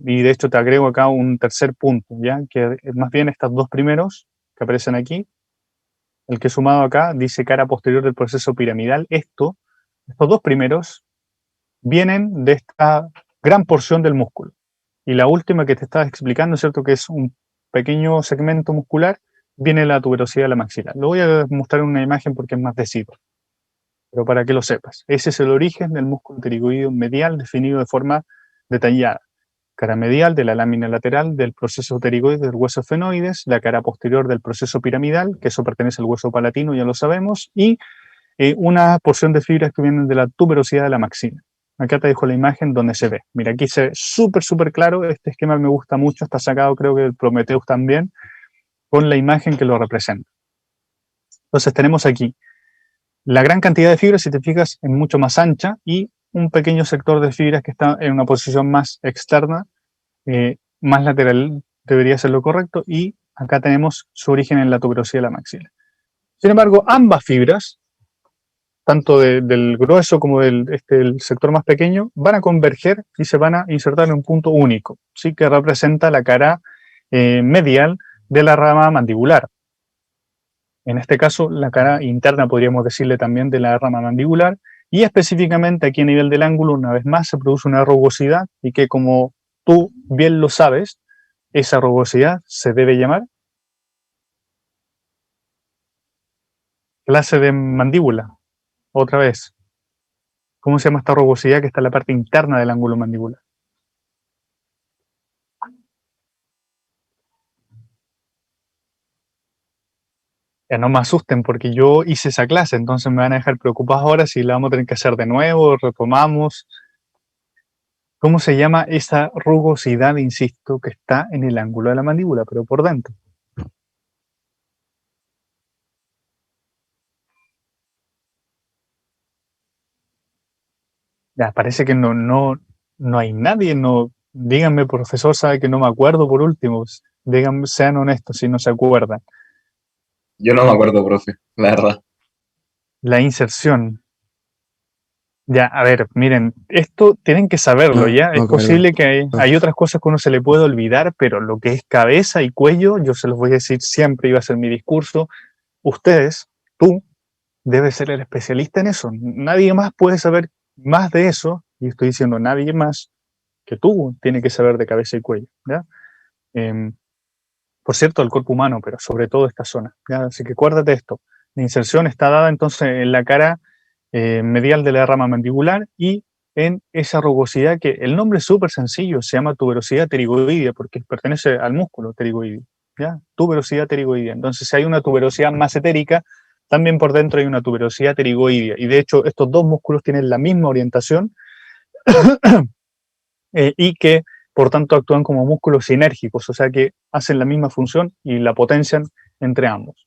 Y de hecho te agrego acá un tercer punto, ¿ya? Que más bien estos dos primeros que aparecen aquí, el que sumado acá dice cara posterior del proceso piramidal. Estos dos primeros vienen de esta gran porción del músculo. Y la última que te estaba explicando, ¿cierto? Que es un pequeño segmento muscular, viene la tuberosidad de la maxila. Lo voy a mostrar en una imagen porque es más decidido, pero para que lo sepas. Ese es el origen del músculo pterigoideo medial definido de forma detallada. Cara medial de la lámina lateral del proceso pterigoides del hueso esfenoides, la cara posterior del proceso piramidal, que eso pertenece al hueso palatino, ya lo sabemos, y una porción de fibras que vienen de la tuberosidad de la maxila. Acá te dejo la imagen donde se ve. Mira, aquí se ve súper claro. Este esquema me gusta mucho. Está sacado, creo que el Prometheus también, con la imagen que lo representa. Entonces tenemos aquí la gran cantidad de fibras, si te fijas, es mucho más ancha y un pequeño sector de fibras que está en una posición más externa, más lateral debería ser lo correcto, y acá tenemos su origen en la tuberosidad de la maxila. Sin embargo, ambas fibras, tanto del grueso como del sector más pequeño, van a converger y se van a insertar en un punto único, ¿sí? Que representa la cara medial de la rama mandibular. En este caso, la cara interna, podríamos decirle también, de la rama mandibular, y específicamente aquí a nivel del ángulo, una vez más, se produce una rugosidad, y que, como tú bien lo sabes, esa rugosidad se debe llamar clase de mandíbula. Otra vez, ¿cómo se llama esta rugosidad que está en la parte interna del ángulo mandibular? Ya no me asusten porque yo hice esa clase, entonces me van a dejar preocupados ahora si la vamos a tener que hacer de nuevo, retomamos. ¿Cómo se llama esa rugosidad, insisto, que está en el ángulo de la mandíbula, pero por dentro? Ya, parece que no hay nadie, no. Díganme, profesor, sabe que no me acuerdo por último. Díganme, sean honestos si no se acuerdan. Yo no me acuerdo, profe, la verdad. La inserción. Ya, a ver, miren, esto tienen que saberlo, ¿ya? Es posible que hay otras cosas que uno se le puede olvidar, pero lo que es cabeza y cuello, yo se los voy a decir siempre, iba a ser mi discurso. Ustedes, tú, debes ser el especialista en eso. Nadie más puede saber más de eso, y estoy diciendo nadie más que tú tiene que saber de cabeza y cuello, ¿ya? Por cierto, el cuerpo humano, pero sobre todo esta zona, ¿ya? Así que acuérdate de esto. La inserción está dada entonces en la cara medial de la rama mandibular y en esa rugosidad que el nombre es súper sencillo, se llama tuberosidad pterigoidea porque pertenece al músculo pterigoideo, ¿ya? Tuberosidad pterigoidea. Entonces, si hay una tuberosidad masentérica, también por dentro hay una tuberosidad pterigoidea. Y de hecho, estos dos músculos tienen la misma orientación y que, por tanto, actúan como músculos sinérgicos, o sea que hacen la misma función y la potencian entre ambos.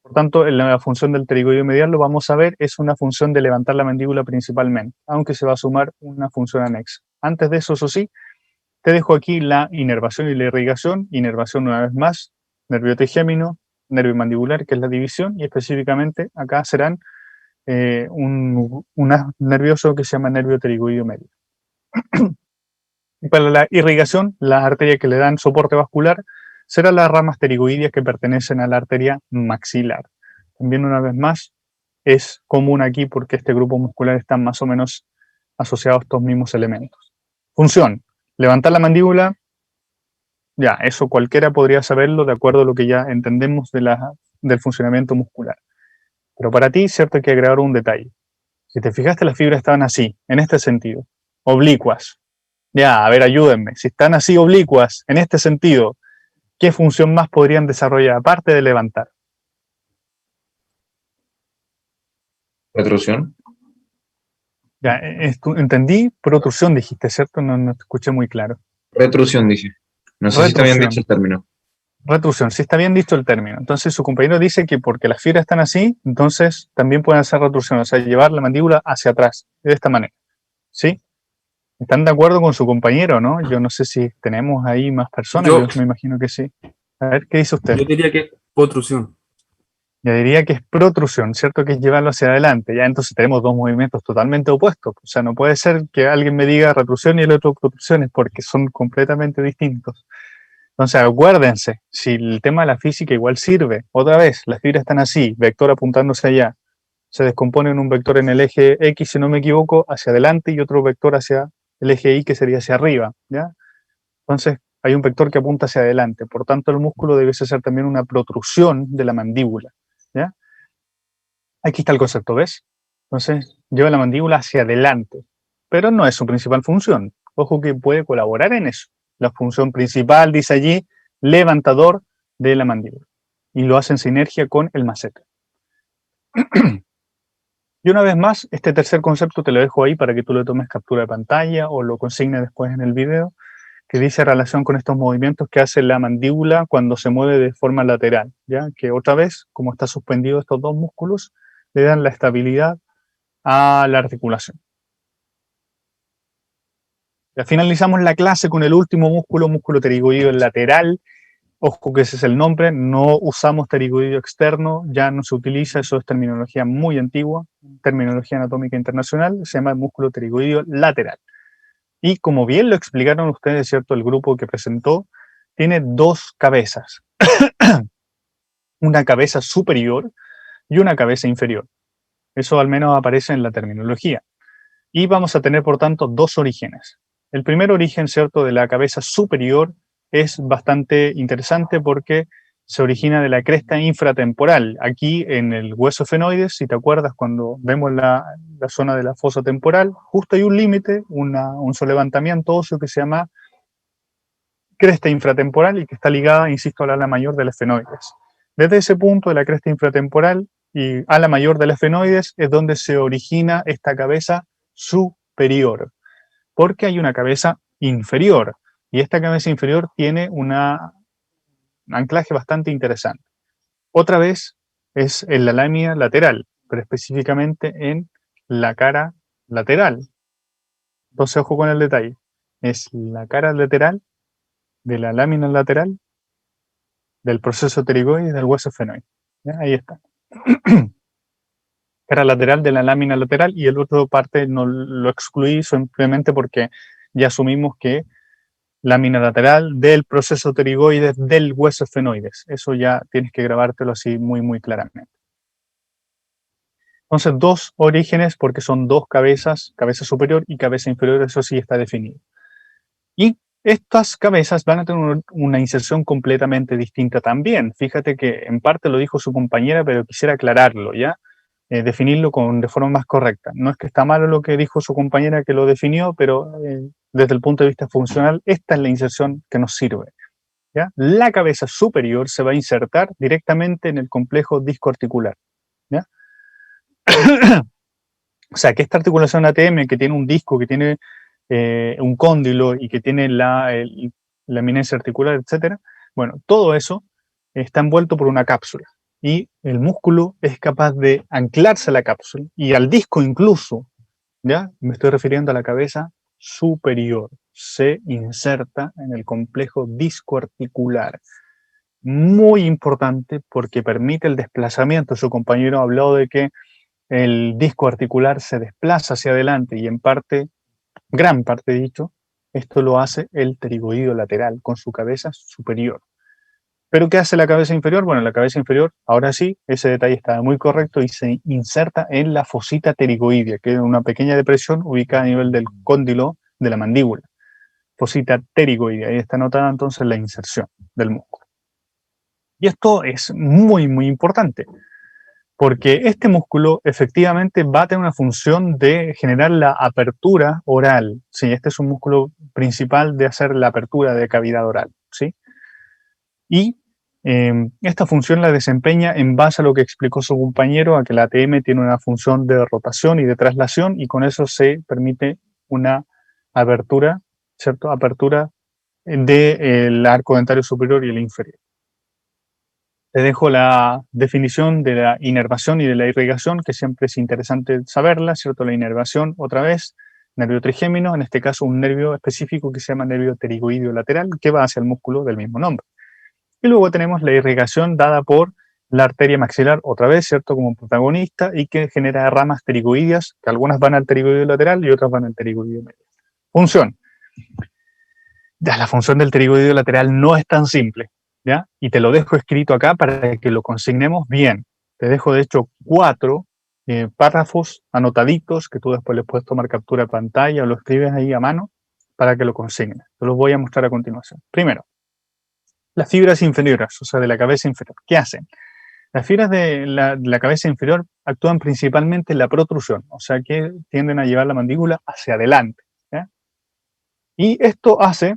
Por tanto, la función del pterigoideo medial, lo vamos a ver, es una función de levantar la mandíbula principalmente, aunque se va a sumar una función anexa. Antes de eso sí, te dejo aquí la inervación y la irrigación. Inervación, una vez más, nervio trigémino, nervio mandibular, que es la división, y específicamente acá serán un nervioso que se llama nervio pterigoideo medial. Y para la irrigación, las arterias que le dan soporte vascular serán las ramas pterigoideas que pertenecen a la arteria maxilar. También, una vez más, es común aquí porque este grupo muscular está más o menos asociado a estos mismos elementos. Función: levantar la mandíbula. Ya, eso cualquiera podría saberlo de acuerdo a lo que ya entendemos del funcionamiento muscular. Pero para ti, cierto, hay que agregar un detalle. Si te fijaste, las fibras estaban así, en este sentido, oblicuas. Ya, a ver, ayúdenme. Si están así oblicuas, en este sentido, ¿qué función más podrían desarrollar aparte de levantar? ¿Protrusión? Ya, entendí, protrusión dijiste, ¿cierto? No te escuché muy claro. Retrusión, dije. No sé si está bien dicho el término. Retrusión, sí está bien dicho el término. Entonces su compañero dice que porque las fibras están así, entonces también pueden hacer retrusión, o sea, llevar la mandíbula hacia atrás, de esta manera. ¿Sí? ¿Están de acuerdo con su compañero, no? Yo no sé si tenemos ahí más personas, yo me imagino que sí. A ver, ¿qué dice usted? Yo diría que es protrusión. Yo diría que es protrusión, ¿cierto? Que es llevarlo hacia adelante. Ya entonces tenemos dos movimientos totalmente opuestos. O sea, no puede ser que alguien me diga retrusión y el otro protrusiones, porque son completamente distintos. Entonces, acuérdense, si el tema de la física igual sirve. Otra vez, las fibras están así, vector apuntándose allá. Se descompone en un vector en el eje X, si no me equivoco, hacia adelante y otro vector hacia el eje Y, que sería hacia arriba, ¿ya? Entonces, hay un vector que apunta hacia adelante. Por tanto, el músculo debe ser también una protrusión de la mandíbula, ¿ya? Aquí está el concepto, ¿ves? Entonces, lleva la mandíbula hacia adelante, pero no es su principal función. Ojo que puede colaborar en eso. La función principal, dice allí, levantador de la mandíbula. Y lo hace en sinergia con el masseter. Y una vez más, este tercer concepto te lo dejo ahí para que tú le tomes captura de pantalla o lo consignes después en el video, que dice relación con estos movimientos que hace la mandíbula cuando se mueve de forma lateral, ¿ya? Que otra vez, como está suspendido estos dos músculos, le dan la estabilidad a la articulación. Ya finalizamos la clase con el último músculo pterigoideo lateral. Ojo que ese es el nombre, no usamos pterigoideo externo, ya no se utiliza, eso es terminología muy antigua, terminología anatómica internacional, se llama músculo pterigoideo lateral. Y como bien lo explicaron ustedes, ¿cierto? El grupo que presentó tiene dos cabezas, una cabeza superior y una cabeza inferior. Eso al menos aparece en la terminología. Y vamos a tener, por tanto, dos orígenes. El primer origen, ¿cierto?, de la cabeza superior es bastante interesante porque se origina de la cresta infratemporal. Aquí en el hueso efenoides, si te acuerdas, cuando vemos la zona de la fosa temporal, justo hay un límite, un solevantamiento óseo que se llama cresta infratemporal y que está ligada, insisto, al ala mayor del efenoides. Desde ese punto de la cresta infratemporal y ala mayor del efenoides es donde se origina esta cabeza superior, porque hay una cabeza inferior y esta cabeza inferior tiene un anclaje bastante interesante. Otra vez es en la lámina lateral, pero específicamente en la cara lateral. Entonces, ojo con el detalle. Es la cara lateral de la lámina lateral del proceso pterigoide del hueso efenoide. ¿Ya? Ahí está. Cara lateral de la lámina lateral y el otro parte no lo excluí simplemente porque ya asumimos que lámina lateral del proceso pterigoide del hueso efenoides. Eso ya tienes que grabártelo así muy, muy claramente. Entonces, dos orígenes porque son dos cabezas, cabeza superior y cabeza inferior, eso sí está definido. Y estas cabezas van a tener una inserción completamente distinta también. Fíjate que en parte lo dijo su compañera, pero quisiera aclararlo, ¿ya? Definirlo de forma más correcta. No es que está malo lo que dijo su compañera que lo definió, pero desde el punto de vista funcional, esta es la inserción que nos sirve, ¿ya? La cabeza superior se va a insertar directamente en el complejo discoarticular, ¿ya? O sea, que esta articulación ATM que tiene un disco, que tiene un cóndilo y que tiene la eminencia articular, etc. Bueno, todo eso está envuelto por una cápsula y el músculo es capaz de anclarse a la cápsula y al disco incluso, ¿ya? Me estoy refiriendo a la cabeza superior, se inserta en el complejo discoarticular. Muy importante porque permite el desplazamiento. Su compañero ha hablado de que el disco articular se desplaza hacia adelante y en parte, gran parte dicho, esto lo hace el pterigoideo lateral con su cabeza superior. ¿Pero qué hace la cabeza inferior? Bueno, la cabeza inferior, ahora sí, ese detalle está muy correcto y se inserta en la fosita pterigoidea, que es una pequeña depresión ubicada a nivel del cóndilo de la mandíbula. Fosita pterigoidea, ahí está anotada entonces la inserción del músculo. Y esto es muy, muy importante, porque este músculo efectivamente va a tener una función de generar la apertura oral. Sí, este es un músculo principal de hacer la apertura de cavidad oral, ¿sí? Y esta función la desempeña en base a lo que explicó su compañero, a que la ATM tiene una función de rotación y de traslación, y con eso se permite una apertura, ¿cierto? Apertura del arco dentario superior y el inferior. Te dejo la definición de la inervación y de la irrigación, que siempre es interesante saberla, ¿cierto? La inervación, otra vez, nervio trigémino, en este caso un nervio específico que se llama nervio pterigoideo lateral, que va hacia el músculo del mismo nombre. Y luego tenemos la irrigación dada por la arteria maxilar, otra vez, ¿cierto? Como protagonista, y que genera ramas pterigoideas, que algunas van al pterigoideo lateral y otras van al pterigoideo medial. Función. Ya, la función del pterigoideo lateral no es tan simple, ¿ya? Y te lo dejo escrito acá para que lo consignemos bien. Te dejo, de hecho, 4 párrafos anotaditos que tú después les puedes tomar captura de pantalla o lo escribes ahí a mano para que lo consignes. Te los voy a mostrar a continuación. Primero, las fibras inferiores, o sea, de la cabeza inferior. ¿Qué hacen? Las fibras de la cabeza inferior actúan principalmente en la protrusión, o sea, que tienden a llevar la mandíbula hacia adelante, ¿ya? Y esto hace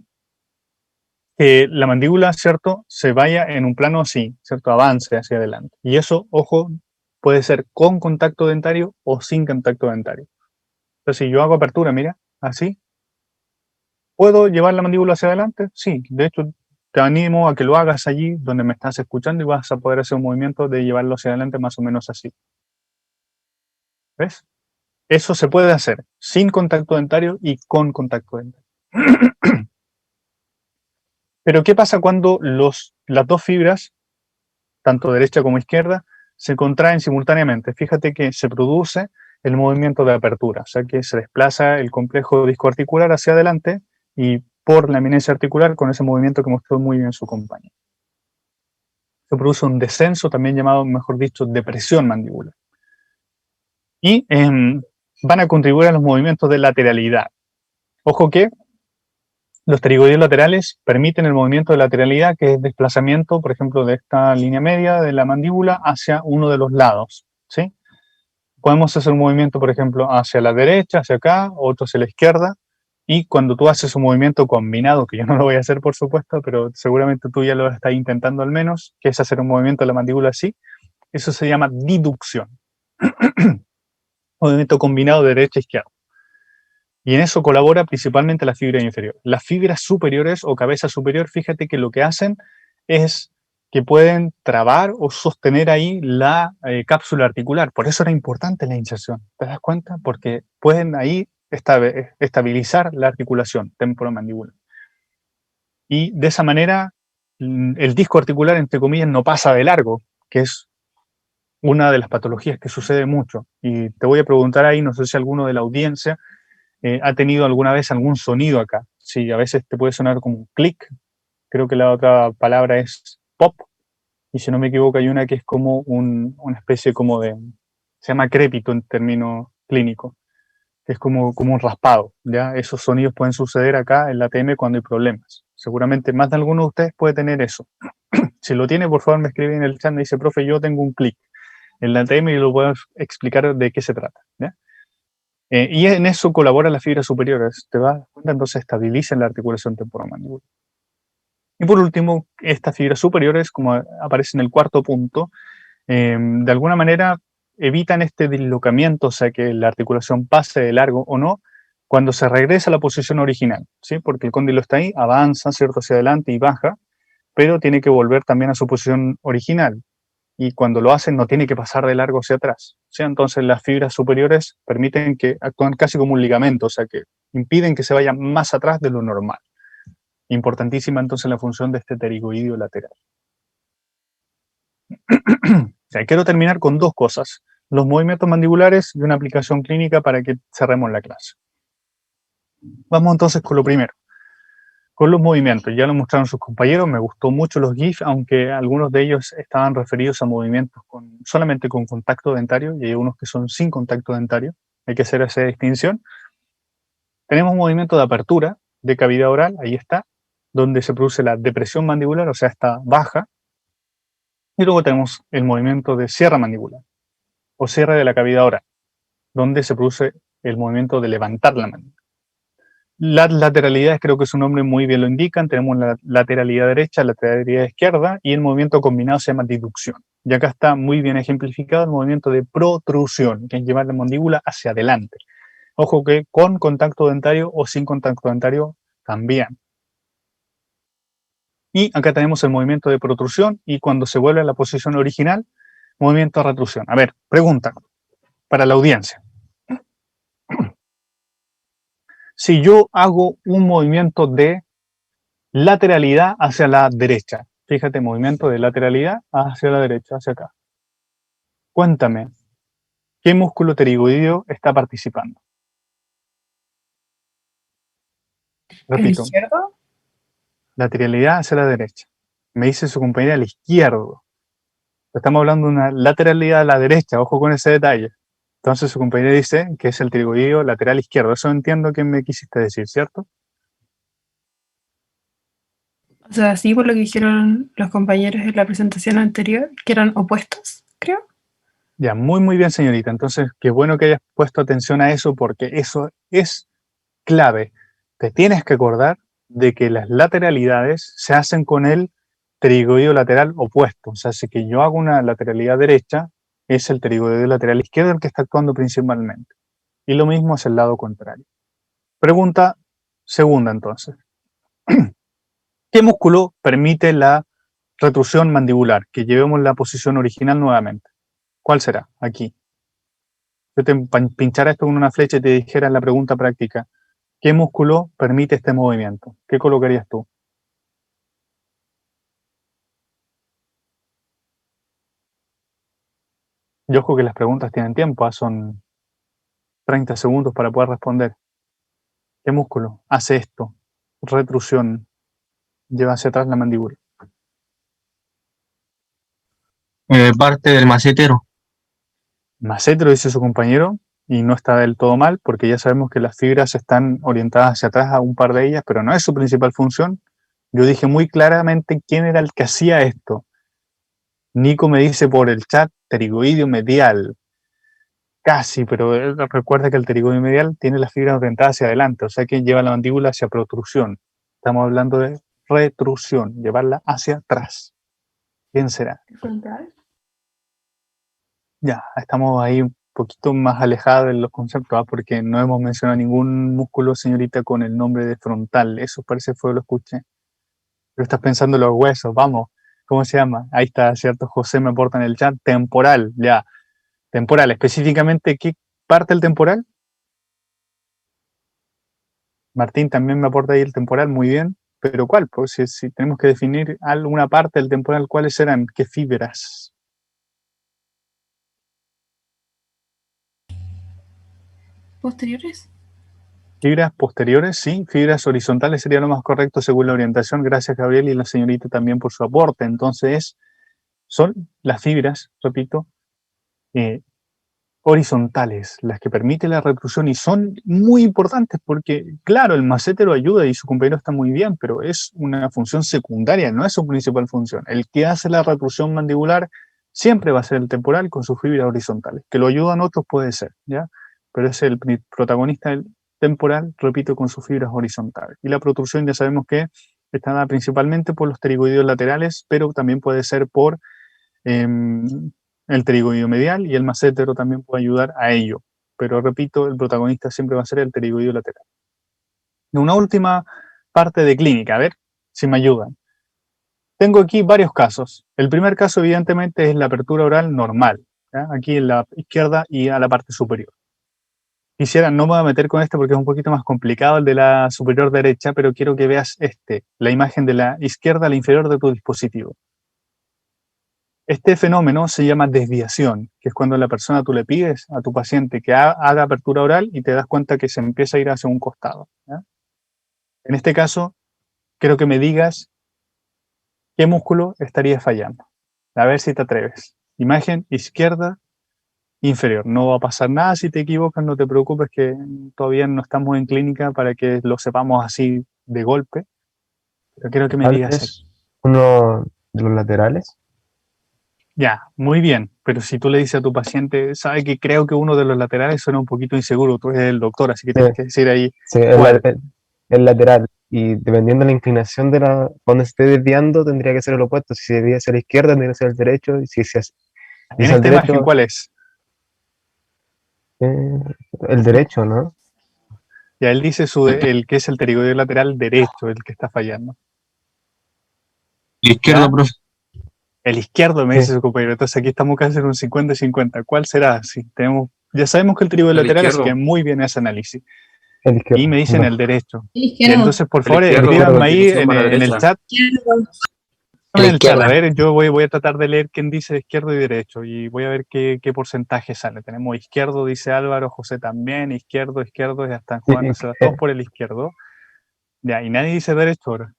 que la mandíbula, ¿cierto?, se vaya en un plano así, ¿cierto?, avance hacia adelante. Y eso, ojo, puede ser con contacto dentario o sin contacto dentario. Entonces, si yo hago apertura, mira, así, ¿puedo llevar la mandíbula hacia adelante? Sí, de hecho, te animo a que lo hagas allí donde me estás escuchando y vas a poder hacer un movimiento de llevarlo hacia adelante más o menos así. ¿Ves? Eso se puede hacer sin contacto dentario y con contacto dentario. Pero ¿qué pasa cuando las dos fibras, tanto derecha como izquierda, se contraen simultáneamente? Fíjate que se produce el movimiento de apertura, o sea que se desplaza el complejo discoarticular hacia adelante y por la eminencia articular con ese movimiento que mostró muy bien su compañero. Se produce un descenso, también llamado, mejor dicho, depresión mandibular. Y van a contribuir a los movimientos de lateralidad. Ojo que los pterigoideos laterales permiten el movimiento de lateralidad, que es desplazamiento, por ejemplo, de esta línea media de la mandíbula hacia uno de los lados, ¿sí? Podemos hacer un movimiento, por ejemplo, hacia la derecha, hacia acá, otro hacia la izquierda, y cuando tú haces un movimiento combinado, que yo no lo voy a hacer, por supuesto, pero seguramente tú ya lo estás intentando al menos, que es hacer un movimiento de la mandíbula así, eso se llama diducción. Movimiento combinado de derecha a izquierda. Y en eso colabora principalmente la fibra inferior. Las fibras superiores o cabeza superior, fíjate que lo que hacen es que pueden trabar o sostener ahí la cápsula articular. Por eso era importante la inserción. ¿Te das cuenta? Porque pueden ahí estabilizar la articulación temporomandibular. Y de esa manera, el disco articular, entre comillas, no pasa de largo, que es una de las patologías que sucede mucho. Y te voy a preguntar ahí, no sé si alguno de la audiencia ha tenido alguna vez algún sonido acá. Sí, a veces te puede sonar como un clic. Creo que la otra palabra es pop. Y si no me equivoco, hay una que es como una especie como de... Se llama crépito en términos clínicos. Que es como un raspado. ¿Ya? Esos sonidos pueden suceder acá en la ATM cuando hay problemas. Seguramente más de alguno de ustedes puede tener eso. Si lo tiene, por favor, me escribe en el chat. Me dice, profe, yo tengo un clic en la ATM y lo puedo explicar de qué se trata. ¿Ya? Y en eso colaboran las fibras superiores, ¿te das cuenta? Entonces estabilizan la articulación temporomandibular. Y por último, estas fibras superiores, como aparece en el cuarto punto, de alguna manera evitan este dislocamiento, o sea, que la articulación pase de largo o no, cuando se regresa a la posición original, ¿sí? Porque el cóndilo está ahí, avanza, ¿cierto?, hacia adelante y baja, pero tiene que volver también a su posición original. Y cuando lo hacen no tiene que pasar de largo hacia atrás. ¿Sí? Entonces las fibras superiores permiten que actúen casi como un ligamento, o sea que impiden que se vaya más atrás de lo normal. Importantísima entonces la función de este pterigoideo lateral. O sea, quiero terminar con dos cosas: los movimientos mandibulares y una aplicación clínica para que cerremos la clase. Vamos entonces con lo primero. Con los movimientos, ya lo mostraron sus compañeros, me gustó mucho los GIF, aunque algunos de ellos estaban referidos a movimientos solamente con contacto dentario y hay unos que son sin contacto dentario, hay que hacer esa distinción. Tenemos un movimiento de apertura de cavidad oral, ahí está, donde se produce la depresión mandibular, o sea, está baja, y luego tenemos el movimiento de cierre mandibular, o cierre de la cavidad oral, donde se produce el movimiento de levantar la mandíbula. Las lateralidades, creo que su nombre muy bien lo indican. Tenemos la lateralidad derecha, la lateralidad izquierda, y el movimiento combinado se llama diducción. Y acá está muy bien ejemplificado el movimiento de protrusión, que es llevar la mandíbula hacia adelante. Ojo que con contacto dentario o sin contacto dentario también. Y acá tenemos el movimiento de protrusión, y cuando se vuelve a la posición original, movimiento de retrusión. A ver, pregunta para la audiencia. Si yo hago un movimiento de lateralidad hacia la derecha, fíjate, movimiento de lateralidad hacia la derecha, hacia acá. Cuéntame, ¿qué músculo pterigoideo está participando? Repito, ¿El izquierdo? lateralidad hacia la derecha. Me dice su compañera al izquierdo. Estamos hablando de una lateralidad a la derecha, ojo con ese detalle. Entonces su compañera dice que es el pterigoideo lateral izquierdo. Eso entiendo que me quisiste decir, ¿cierto? O sea, sí, por lo que dijeron los compañeros en la presentación anterior, que eran opuestos, creo. Ya, muy bien, señorita. Entonces, qué bueno que hayas puesto atención a eso, porque eso es clave. Te tienes que acordar de que las lateralidades se hacen con el pterigoideo lateral opuesto. O sea, si que yo hago una lateralidad derecha, es el pterigoideo lateral izquierdo el que está actuando principalmente. Y lo mismo es el lado contrario. Pregunta segunda entonces. ¿Qué músculo permite la retrusión mandibular? Que llevemos la posición original nuevamente. ¿Cuál será? Aquí. Yo te pinchara esto con una flecha y te dijera en la pregunta práctica, ¿qué músculo permite este movimiento? ¿Qué colocarías tú? Y ojo que las preguntas tienen tiempo, son 30 segundos para poder responder. ¿Qué músculo hace esto? Retrusión. Lleva hacia atrás la mandíbula. Parte del macetero. Macetero, dice su compañero, y no está del todo mal, porque ya sabemos que las fibras están orientadas hacia atrás a un par de ellas, pero no es su principal función. Yo dije muy claramente quién era el que hacía esto. Nico me dice por el chat, pterigoideo medial. Casi, pero recuerda que el pterigoideo medial tiene las fibras orientadas hacia adelante, o sea que lleva la mandíbula hacia protrusión. Estamos hablando de retrusión, llevarla hacia atrás. ¿Quién será? Frontal. Ya, estamos ahí un poquito más alejados de los conceptos, porque no hemos mencionado ningún músculo, señorita, con el nombre de frontal. Eso parece fue lo escuché. Pero estás pensando en los huesos, vamos. ¿Cómo se llama? Ahí está, ¿cierto? José me aporta en el chat. Temporal, ya. Temporal, específicamente, ¿qué parte del temporal? Martín también me aporta ahí el temporal, muy bien. Pero ¿cuál? Pues si tenemos que definir alguna parte del temporal, ¿cuáles serán? ¿Qué fibras? ¿Posteriores? Fibras posteriores, sí. Fibras horizontales sería lo más correcto según la orientación. Gracias, Gabriel, y la señorita también por su aporte. Entonces, son las fibras, repito, horizontales, las que permiten la retrusión y son muy importantes porque, claro, el macetero ayuda y su compañero está muy bien, pero es una función secundaria, no es su principal función. El que hace la retrusión mandibular siempre va a ser el temporal con sus fibras horizontales. Que lo ayudan otros puede ser, ¿ya? Pero es el protagonista del temporal, repito, con sus fibras horizontales. Y la protrusión ya sabemos que está dada principalmente por los pterigoideos laterales, pero también puede ser por el pterigoideo medial, y el macetero también puede ayudar a ello. Pero repito, el protagonista siempre va a ser el pterigoideo lateral. Una última parte de clínica, a ver si me ayudan. Tengo aquí varios casos. El primer caso, evidentemente, es la apertura oral normal, ¿ya? Aquí en la izquierda y a la parte superior. No me voy a meter con este porque es un poquito más complicado el de la superior derecha, pero quiero que veas la imagen de la izquierda a la inferior de tu dispositivo. Este fenómeno se llama desviación, que es cuando la persona tú le pides a tu paciente que haga apertura oral y te das cuenta que se empieza a ir hacia un costado, ¿ya? En este caso, quiero que me digas qué músculo estaría fallando. A ver si te atreves. Imagen izquierda inferior. No va a pasar nada si te equivocas, no te preocupes, que todavía no estamos en clínica para que lo sepamos así de golpe. Pero quiero que me digas aquí. ¿Es uno de los laterales? Ya, muy bien, pero si tú le dices a tu paciente, sabe que creo que uno de los laterales suena un poquito inseguro, tú eres el doctor, así que tienes que decir ahí Sí, cuál. el lateral. Y dependiendo de la inclinación de cuando esté desviando, tendría que ser el opuesto. Si se desvía hacia la izquierda, tendría que ser el derecho. Y si es En esta imagen, ¿cuál es? el derecho, ¿no? Ya él dice el que es el pterigoideo lateral derecho, el que está fallando. La izquierda, ¿Ya? profe. El izquierdo, me Sí. dice su compañero. Entonces aquí estamos casi en un 50-50. ¿Cuál será? Si ya sabemos que el pterigoideo El lateral, así izquierdo. que muy bien ese análisis. El izquierdo. Y me dicen No. el derecho. El Y izquierdo. entonces, por El favor, izquierdo, escríbanme por ahí constitución va a la en el derecha. chat. El En el chat, izquierdo. a ver, yo voy a tratar de leer quién dice izquierdo y derecho y voy a ver qué porcentaje sale. Tenemos izquierdo, dice Álvaro, José también, izquierdo, ya están Sí, jugándose todos por el izquierdo. Ya, y nadie dice derecho ahora.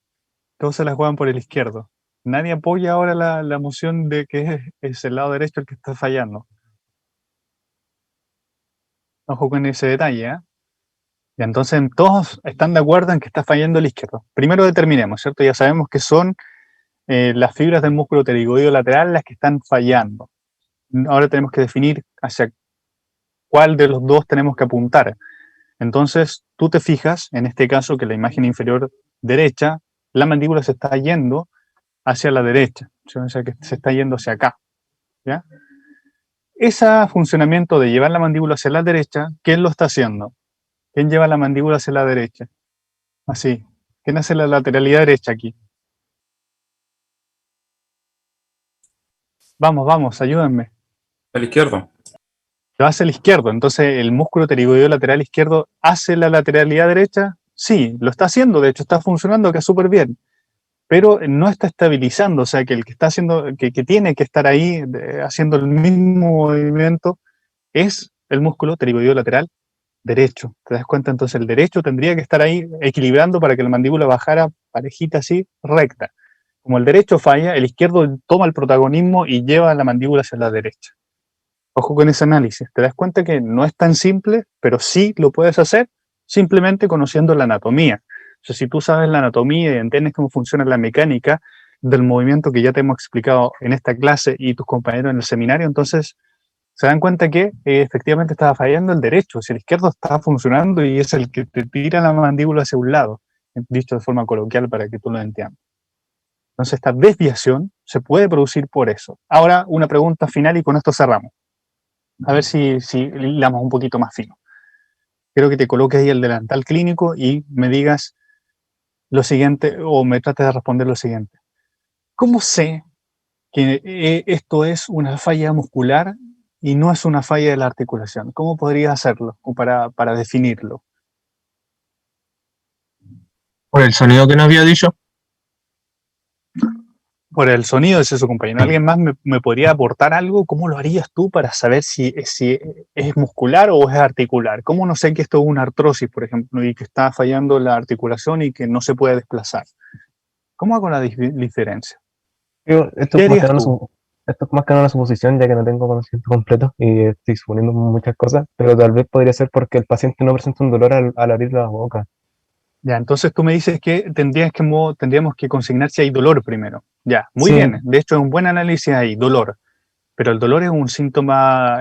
Todos se la juegan por el izquierdo. Nadie apoya ahora la moción de que es el lado derecho el que está fallando. Ojo con ese detalle, ¿eh? Y entonces todos están de acuerdo en que está fallando el izquierdo. Primero determinemos, ¿cierto? Ya sabemos que son las fibras del músculo pterigoideo lateral las que están fallando. Ahora tenemos que definir hacia cuál de los dos tenemos que apuntar. Entonces, tú te fijas, en este caso, que la imagen inferior derecha, la mandíbula se está yendo hacia la derecha, o sea, que se está yendo hacia acá, ¿ya? ese funcionamiento de llevar la mandíbula hacia la derecha, ¿quién lo está haciendo? ¿Quién lleva la mandíbula hacia la derecha? Así. ¿Quién hace la lateralidad derecha aquí? Vamos, ayúdenme. Al izquierdo. Lo hace el izquierdo, entonces el músculo pterigoideo lateral izquierdo hace la lateralidad derecha. Sí, lo está haciendo, de hecho está funcionando acá súper bien, pero no está estabilizando, o sea que el que está haciendo, que tiene que estar ahí haciendo el mismo movimiento es el músculo pterigoideo lateral derecho. ¿Te das cuenta? Entonces el derecho tendría que estar ahí equilibrando para que la mandíbula bajara parejita así, recta. Como el derecho falla, el izquierdo toma el protagonismo y lleva la mandíbula hacia la derecha. Ojo con ese análisis. Te das cuenta que no es tan simple, pero sí lo puedes hacer simplemente conociendo la anatomía. O sea, si tú sabes la anatomía y entiendes cómo funciona la mecánica del movimiento que ya te hemos explicado en esta clase y tus compañeros en el seminario, entonces se dan cuenta que efectivamente estaba fallando el derecho, si el izquierdo está funcionando y es el que te tira la mandíbula hacia un lado, dicho de forma coloquial para que tú lo entiendas. Entonces esta desviación se puede producir por eso. Ahora una pregunta final y con esto cerramos. A ver si hilamos un poquito más fino. Quiero que te coloques ahí el delantal clínico y me digas lo siguiente, o me trates de responder lo siguiente. ¿Cómo sé que esto es una falla muscular y no es una falla de la articulación? ¿Cómo podría hacerlo o para definirlo? Por el sonido que nos había dicho. Por el sonido, dice su compañero. ¿Alguien más me podría aportar algo? ¿Cómo lo harías tú para saber si es muscular o es articular? ¿Cómo no sé que esto es una artrosis, por ejemplo, y que está fallando la articulación y que no se puede desplazar? ¿Cómo hago la diferencia? Esto ¿Qué es más que harías nada tú? esto es más que nada una suposición, ya que no tengo conocimiento completo y estoy suponiendo muchas cosas, pero tal vez podría ser porque el paciente no presenta un dolor al abrir la boca. Ya, entonces tú me dices que tendríamos que consignar si hay dolor primero. Ya, muy Sí, bien. De hecho, es un buen análisis ahí, dolor. Pero el dolor es un síntoma,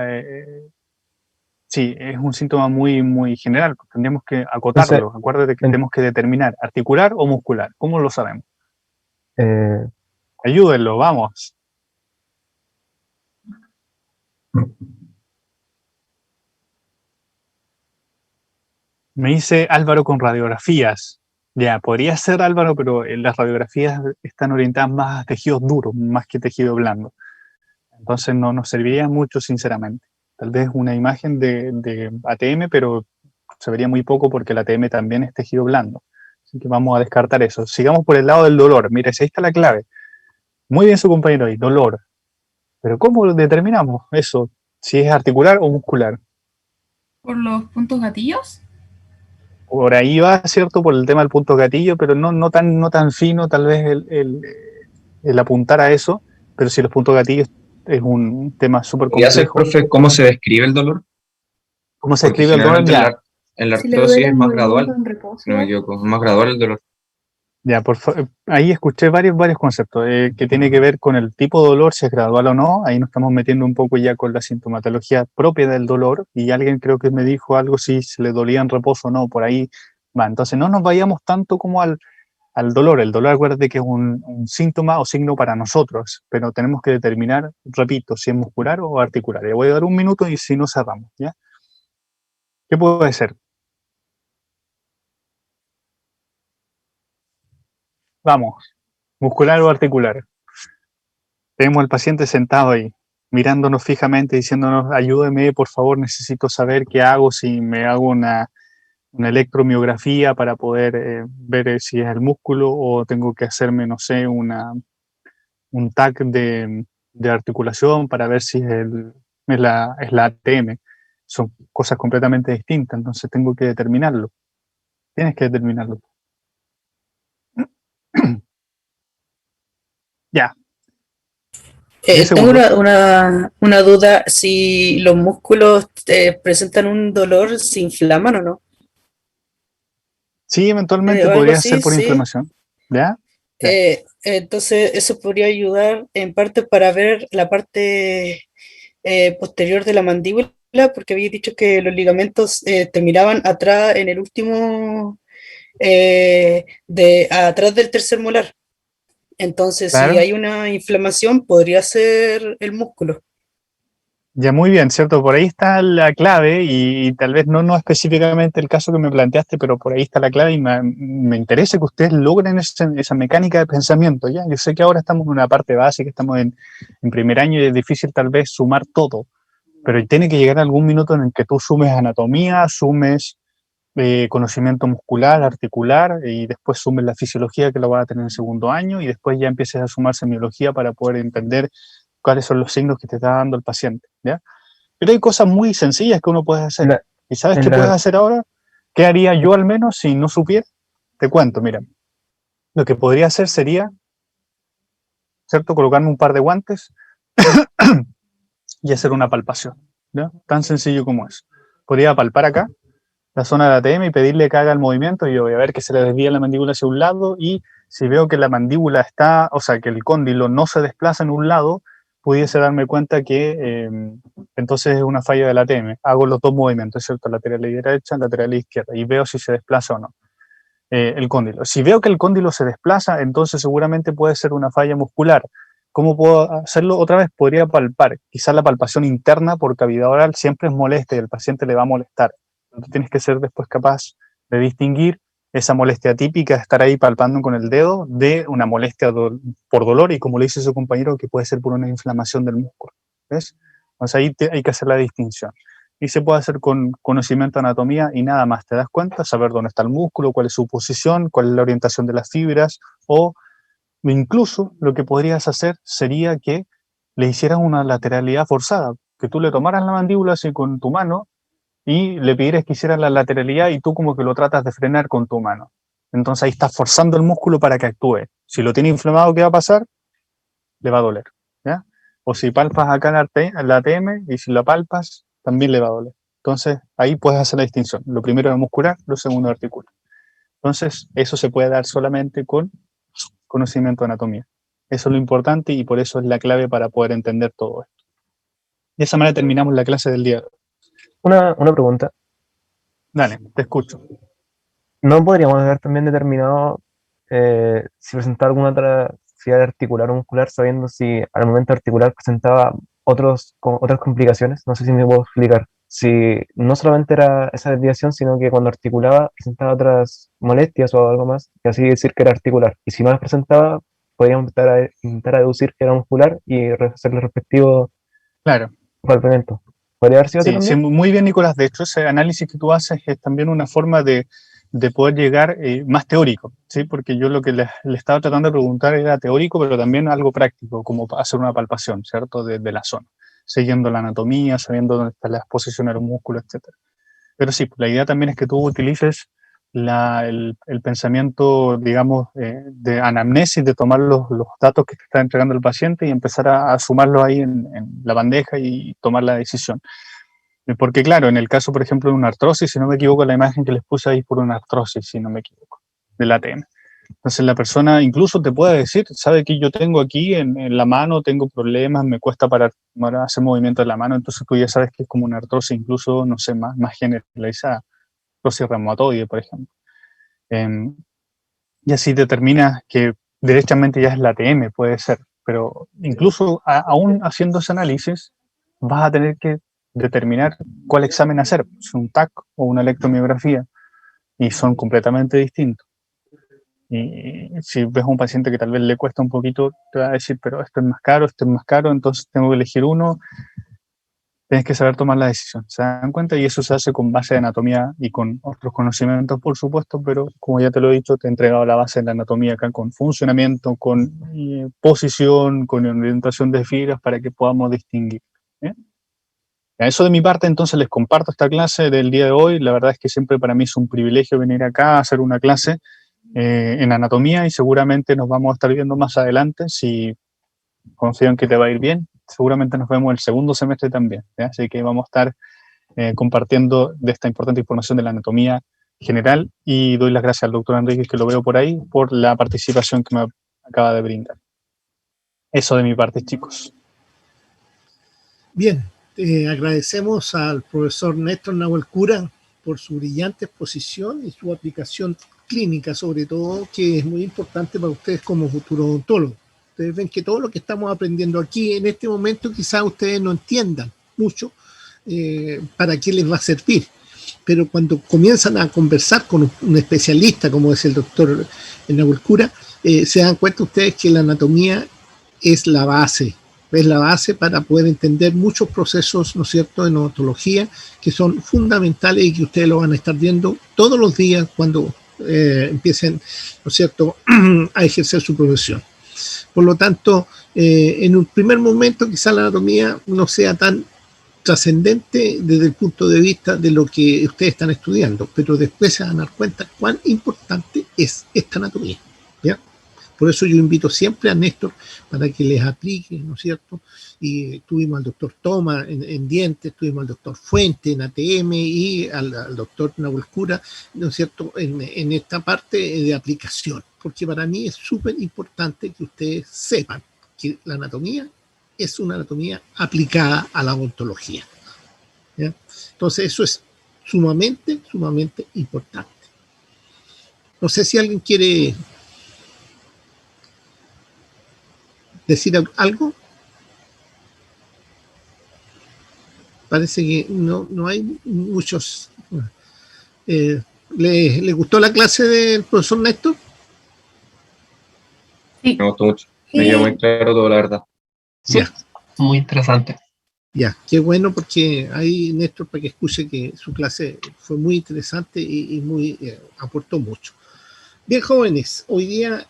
sí, es un síntoma muy, muy general. Tendríamos que entonces, acotarlo. Acuérdate que en- tenemos que determinar articular o muscular. ¿Cómo lo sabemos? eh, Ayúdenlo, vamos. Me dice Álvaro con radiografías. Ya, podría ser Álvaro, pero las radiografías están orientadas más a tejidos duros, más que tejido blando. Entonces no nos serviría mucho, sinceramente. Tal vez una imagen de ATM, pero se vería muy poco porque el ATM también es tejido blando. Así que vamos a descartar eso. Sigamos por el lado del dolor. Mire, ahí está la clave. Muy bien su compañero ahí, dolor. Pero ¿cómo determinamos eso? Si es articular o muscular. ¿Por los puntos gatillos? Por ahí va, ¿cierto? Por el tema del punto gatillo, pero no tan fino tal vez el apuntar a eso, pero si los puntos gatillos es un tema súper ¿Podría ser, complejo. profe, cómo se describe el dolor? ¿Cómo se Porque escribe el dolor? generalmente Ya, en la Si le artrosis duele es el más movimiento gradual, en si no me reposo. equivoco, es más gradual el dolor. ya, ahí escuché varios conceptos que tiene que ver con el tipo de dolor, si es gradual o no. Ahí nos estamos metiendo un poco ya con la sintomatología propia del dolor y alguien creo que me dijo algo si se le dolía en reposo o no, por ahí va. Entonces no nos vayamos tanto como al dolor. El dolor, acuérdate que es un síntoma o signo para nosotros, pero tenemos que determinar, repito, si es muscular o articular. Le voy a dar un minuto y si no cerramos, ¿ya? ¿Qué puede ser? Vamos, muscular o articular. Tenemos al paciente sentado ahí, mirándonos fijamente, diciéndonos, ayúdeme, por favor, necesito saber qué hago, si me hago una electromiografía para poder ver si es el músculo o tengo que hacerme, no sé, un TAC de articulación para ver si es la ATM. Son cosas completamente distintas, entonces tengo que determinarlo. Tienes que determinarlo. Ya, 10 Tengo segundos. una duda, si los músculos presentan un dolor, ¿se inflaman o no? Sí, eventualmente O algo podría ser así, por sí. inflamación. ¿Ya? Ya. Entonces, eso podría ayudar en parte para ver la parte posterior de la mandíbula, porque había dicho que los ligamentos terminaban atrás en el último, atrás del tercer molar. Entonces, si Claro. hay una inflamación, podría ser el músculo. Ya, muy bien, ¿cierto? Por ahí está la clave y tal vez no específicamente el caso que me planteaste, pero por ahí está la clave y me interesa que ustedes logren esa mecánica de pensamiento, ¿ya? Yo sé que ahora estamos en una parte básica, estamos en primer año y es difícil tal vez sumar todo, pero tiene que llegar algún minuto en el que tú sumes anatomía, sumes conocimiento muscular, articular, y después sumes la fisiología que lo vas a tener en segundo año, y después ya empieces a sumar semiología para poder entender cuáles son los signos que te está dando el paciente, ¿ya? Pero hay cosas muy sencillas que uno puede hacer. ¿Y sabes qué puedes hacer ahora? ¿Qué haría yo al menos si no supiera? Te cuento, mira. Lo que podría hacer sería, ¿cierto? Colocarme un par de guantes y hacer una palpación, ¿ya? Tan sencillo como eso. Podría palpar acá la zona de ATM y pedirle que haga el movimiento y yo voy a ver que se le desvía la mandíbula hacia un lado y si veo que la mandíbula está, o sea, que el cóndilo no se desplaza en un lado, pudiese darme cuenta que entonces es una falla del ATM. Hago los dos movimientos, ¿cierto? Lateral y derecha, lateral y izquierda, y veo si se desplaza o no el cóndilo. Si veo que el cóndilo se desplaza, entonces seguramente puede ser una falla muscular. ¿Cómo puedo hacerlo? Otra vez podría palpar. Quizás la palpación interna por cavidad oral siempre es molesta y al paciente le va a molestar. Entonces tienes que ser después capaz de distinguir esa molestia típica de estar ahí palpando con el dedo de una molestia por dolor y como le dice su compañero que puede ser por una inflamación del músculo. ¿Ves? Entonces ahí hay que hacer la distinción. Y se puede hacer con conocimiento de anatomía y nada más, ¿te das cuenta? Saber dónde está el músculo, cuál es su posición, cuál es la orientación de las fibras o incluso lo que podrías hacer sería que le hicieras una lateralidad forzada, que tú le tomaras la mandíbula así con tu mano y le pidieras que hiciera la lateralidad y tú como que lo tratas de frenar con tu mano. Entonces ahí estás forzando el músculo para que actúe. Si lo tiene inflamado, ¿qué va a pasar? Le va a doler, ¿ya? O si palpas acá la ATM y si la palpas, también le va a doler. Entonces ahí puedes hacer la distinción. Lo primero es muscular, lo segundo es articular. Entonces eso se puede dar solamente con conocimiento de anatomía. Eso es lo importante y por eso es la clave para poder entender todo esto. De esa manera terminamos la clase del día de hoy. Una pregunta. Dale, te escucho. ¿No podríamos haber también determinado si presentaba alguna otra actividad articular o muscular, sabiendo si al momento articular presentaba otras complicaciones? No sé si me puedo explicar. Si no solamente era esa desviación, sino que cuando articulaba presentaba otras molestias o algo más, y así decir que era articular. Y si no las presentaba, podríamos intentar a deducir que era muscular y hacer el respectivo Claro. palpamiento. ¿Podría haber sido así Sí, también? muy bien, Nicolás. De hecho, ese análisis que tú haces es también una forma de poder llegar más teórico, ¿sí? Porque yo lo que le estaba tratando de preguntar era teórico, pero también algo práctico, como hacer una palpación, ¿cierto? De la zona, siguiendo la anatomía, sabiendo dónde está la exposición a los músculos, etc. Pero sí, la idea también es que tú utilices el pensamiento, digamos, de anamnesis, de tomar los datos que te está entregando el paciente y empezar a sumarlos ahí en la bandeja y tomar la decisión. Porque claro, en el caso, por ejemplo, de una artrosis, si no me equivoco, la imagen que les puse ahí es por una artrosis, si no me equivoco, del ATM. Entonces la persona incluso te puede decir, sabe que yo tengo aquí en la mano, tengo problemas, me cuesta para hacer movimiento de la mano, entonces tú ya sabes que es como una artrosis incluso, no sé, más generalizada, artrosis reumatoide, por ejemplo. Y así determinas que derechamente ya es la ATM, puede ser, pero incluso aún haciendo ese análisis, vas a tener que determinar cuál examen hacer, si un TAC o una electromiografía, y son completamente distintos. Y si ves a un paciente que tal vez le cuesta un poquito, te va a decir, pero esto es más caro, entonces tengo que elegir uno. Tienes que saber tomar la decisión, ¿se dan cuenta? Y eso se hace con base de anatomía y con otros conocimientos, por supuesto, pero como ya te lo he dicho, te he entregado la base de la anatomía acá con funcionamiento, con posición, con orientación de fibras para que podamos distinguir. ¿Eh? A eso de mi parte, entonces les comparto esta clase del día de hoy. La verdad es que siempre para mí es un privilegio venir acá a hacer una clase en anatomía y seguramente nos vamos a estar viendo más adelante. Si confío en que te va a ir bien, seguramente nos vemos el segundo semestre también. ¿ya? Así que vamos a estar compartiendo de esta importante información de la anatomía general y doy las gracias al doctor Enríquez, que lo veo por ahí, por la participación que me acaba de brindar. Eso de mi parte, chicos. Bien, agradecemos al profesor Néstor Nahuel Cura por su brillante exposición y su aplicación clínica, sobre todo, que es muy importante para ustedes como futuros odontólogos. Ustedes ven que todo lo que estamos aprendiendo aquí en este momento quizás ustedes no entiendan, mucho para qué les va a servir. Pero cuando comienzan a conversar con un especialista, como es el doctor Nahuel Cura, se dan cuenta ustedes que la anatomía es la base para poder entender muchos procesos, ¿no es cierto?, en odontología, que son fundamentales y que ustedes lo van a estar viendo todos los días cuando empiecen, ¿no es cierto?, a ejercer su profesión. Por lo tanto, en un primer momento quizá la anatomía no sea tan trascendente desde el punto de vista de lo que ustedes están estudiando, pero después se van a dar cuenta cuán importante es esta anatomía, ¿ya? Por eso yo invito siempre a Néstor para que les aplique, ¿no es cierto? Y tuvimos al doctor Toma en dientes, tuvimos al doctor Fuente en ATM y al doctor Nahuel Cura, ¿no es cierto?, en esta parte de aplicación, porque para mí es súper importante que ustedes sepan que la anatomía es una anatomía aplicada a la odontología, ¿ya? Entonces eso es sumamente importante. No sé si alguien quiere decir algo. Parece que no hay muchos. ¿Le gustó la clase del profesor Néstor? Sí. Me gustó mucho. Me quedó muy claro todo, la verdad. Sí, Ya. muy interesante. Ya, qué bueno, porque ahí Néstor, para que escuche que su clase fue muy interesante y muy aportó mucho. Bien, jóvenes, hoy día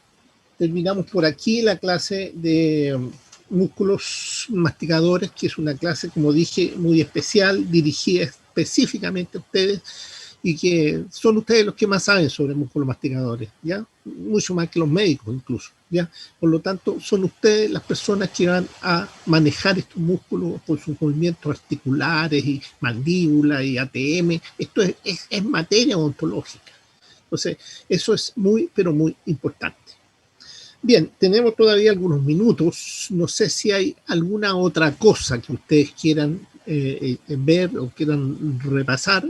terminamos por aquí la clase de músculos masticadores, que es una clase, como dije, muy especial, dirigida específicamente a ustedes, y que son ustedes los que más saben sobre músculos masticadores, ¿ya? Mucho más que los médicos incluso, ¿ya? Por lo tanto, son ustedes las personas que van a manejar estos músculos por sus movimientos articulares y mandíbula y ATM. Esto es materia odontológica. Entonces, eso es muy, pero muy importante. Bien, tenemos todavía algunos minutos. No sé si hay alguna otra cosa que ustedes quieran ver o quieran repasar.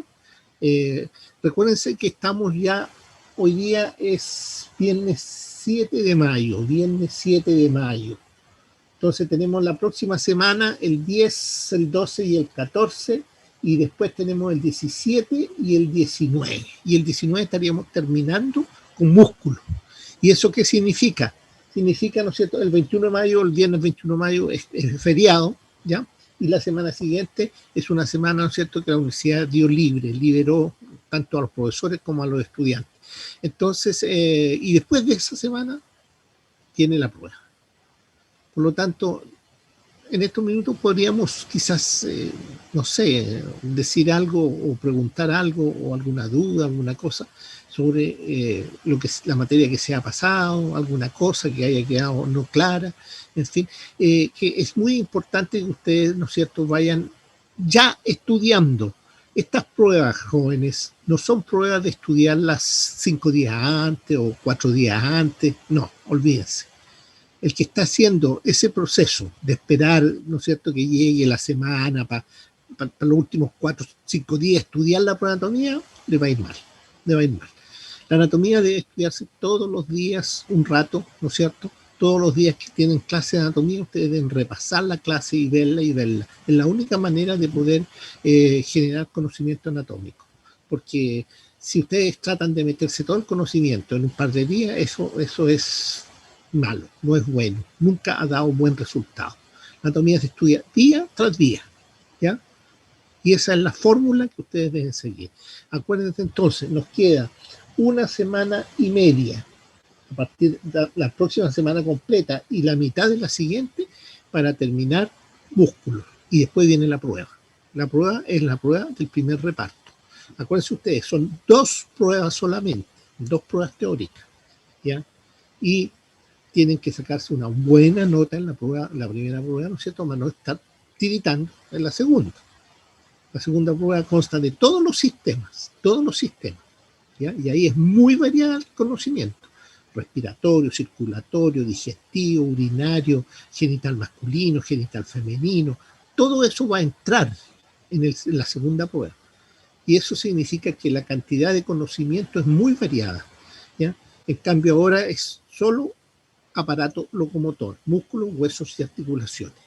Recuérdense que estamos ya, hoy día es viernes 7 de mayo, Entonces tenemos la próxima semana el 10, el 12 y el 14, y después tenemos el 17 y el 19. Y el 19 estaríamos terminando con músculo. ¿Y eso qué significa? Significa, ¿no es cierto?, el 21 de mayo, el viernes 21 de mayo es feriado, ¿ya? Y la semana siguiente es una semana, ¿no es cierto?, que la universidad dio liberó tanto a los profesores como a los estudiantes. Entonces, y después de esa semana tiene la prueba. Por lo tanto, en estos minutos podríamos quizás, no sé, decir algo o preguntar algo o alguna duda, alguna cosa sobre lo que es la materia que se ha pasado, alguna cosa que haya quedado no clara, en fin, que es muy importante que ustedes, ¿no es cierto?, vayan ya estudiando. Estas pruebas, jóvenes, no son pruebas de estudiarlas 5 días antes o 4 días antes, no, olvídense. El que está haciendo ese proceso de esperar, ¿no es cierto?, que llegue la semana para los últimos 4 o 5 días estudiar la prueba de anatomía, le va a ir mal. La anatomía debe estudiarse todos los días un rato, ¿no es cierto? Todos los días que tienen clase de anatomía, ustedes deben repasar la clase y verla. Es la única manera de poder generar conocimiento anatómico. Porque si ustedes tratan de meterse todo el conocimiento en un par de días, eso es malo, no es bueno. Nunca ha dado un buen resultado. La anatomía se estudia día tras día, ¿ya? Y esa es la fórmula que ustedes deben seguir. Acuérdense entonces, nos queda una semana y media, a partir de la próxima semana completa y la mitad de la siguiente, para terminar músculos. Y después viene la prueba. La prueba es la prueba del primer reparto. Acuérdense ustedes, son 2 pruebas solamente, 2 pruebas teóricas, ¿ya? Y tienen que sacarse una buena nota en la prueba, la primera prueba, ¿no es cierto?, para no estar tiritando en la segunda. La segunda prueba consta de todos los sistemas, ¿ya? Y ahí es muy variado el conocimiento: respiratorio, circulatorio, digestivo, urinario, genital masculino, genital femenino. Todo eso va a entrar en la segunda prueba. Y eso significa que la cantidad de conocimiento es muy variada, ¿ya? En cambio ahora es solo aparato locomotor, músculos, huesos y articulaciones.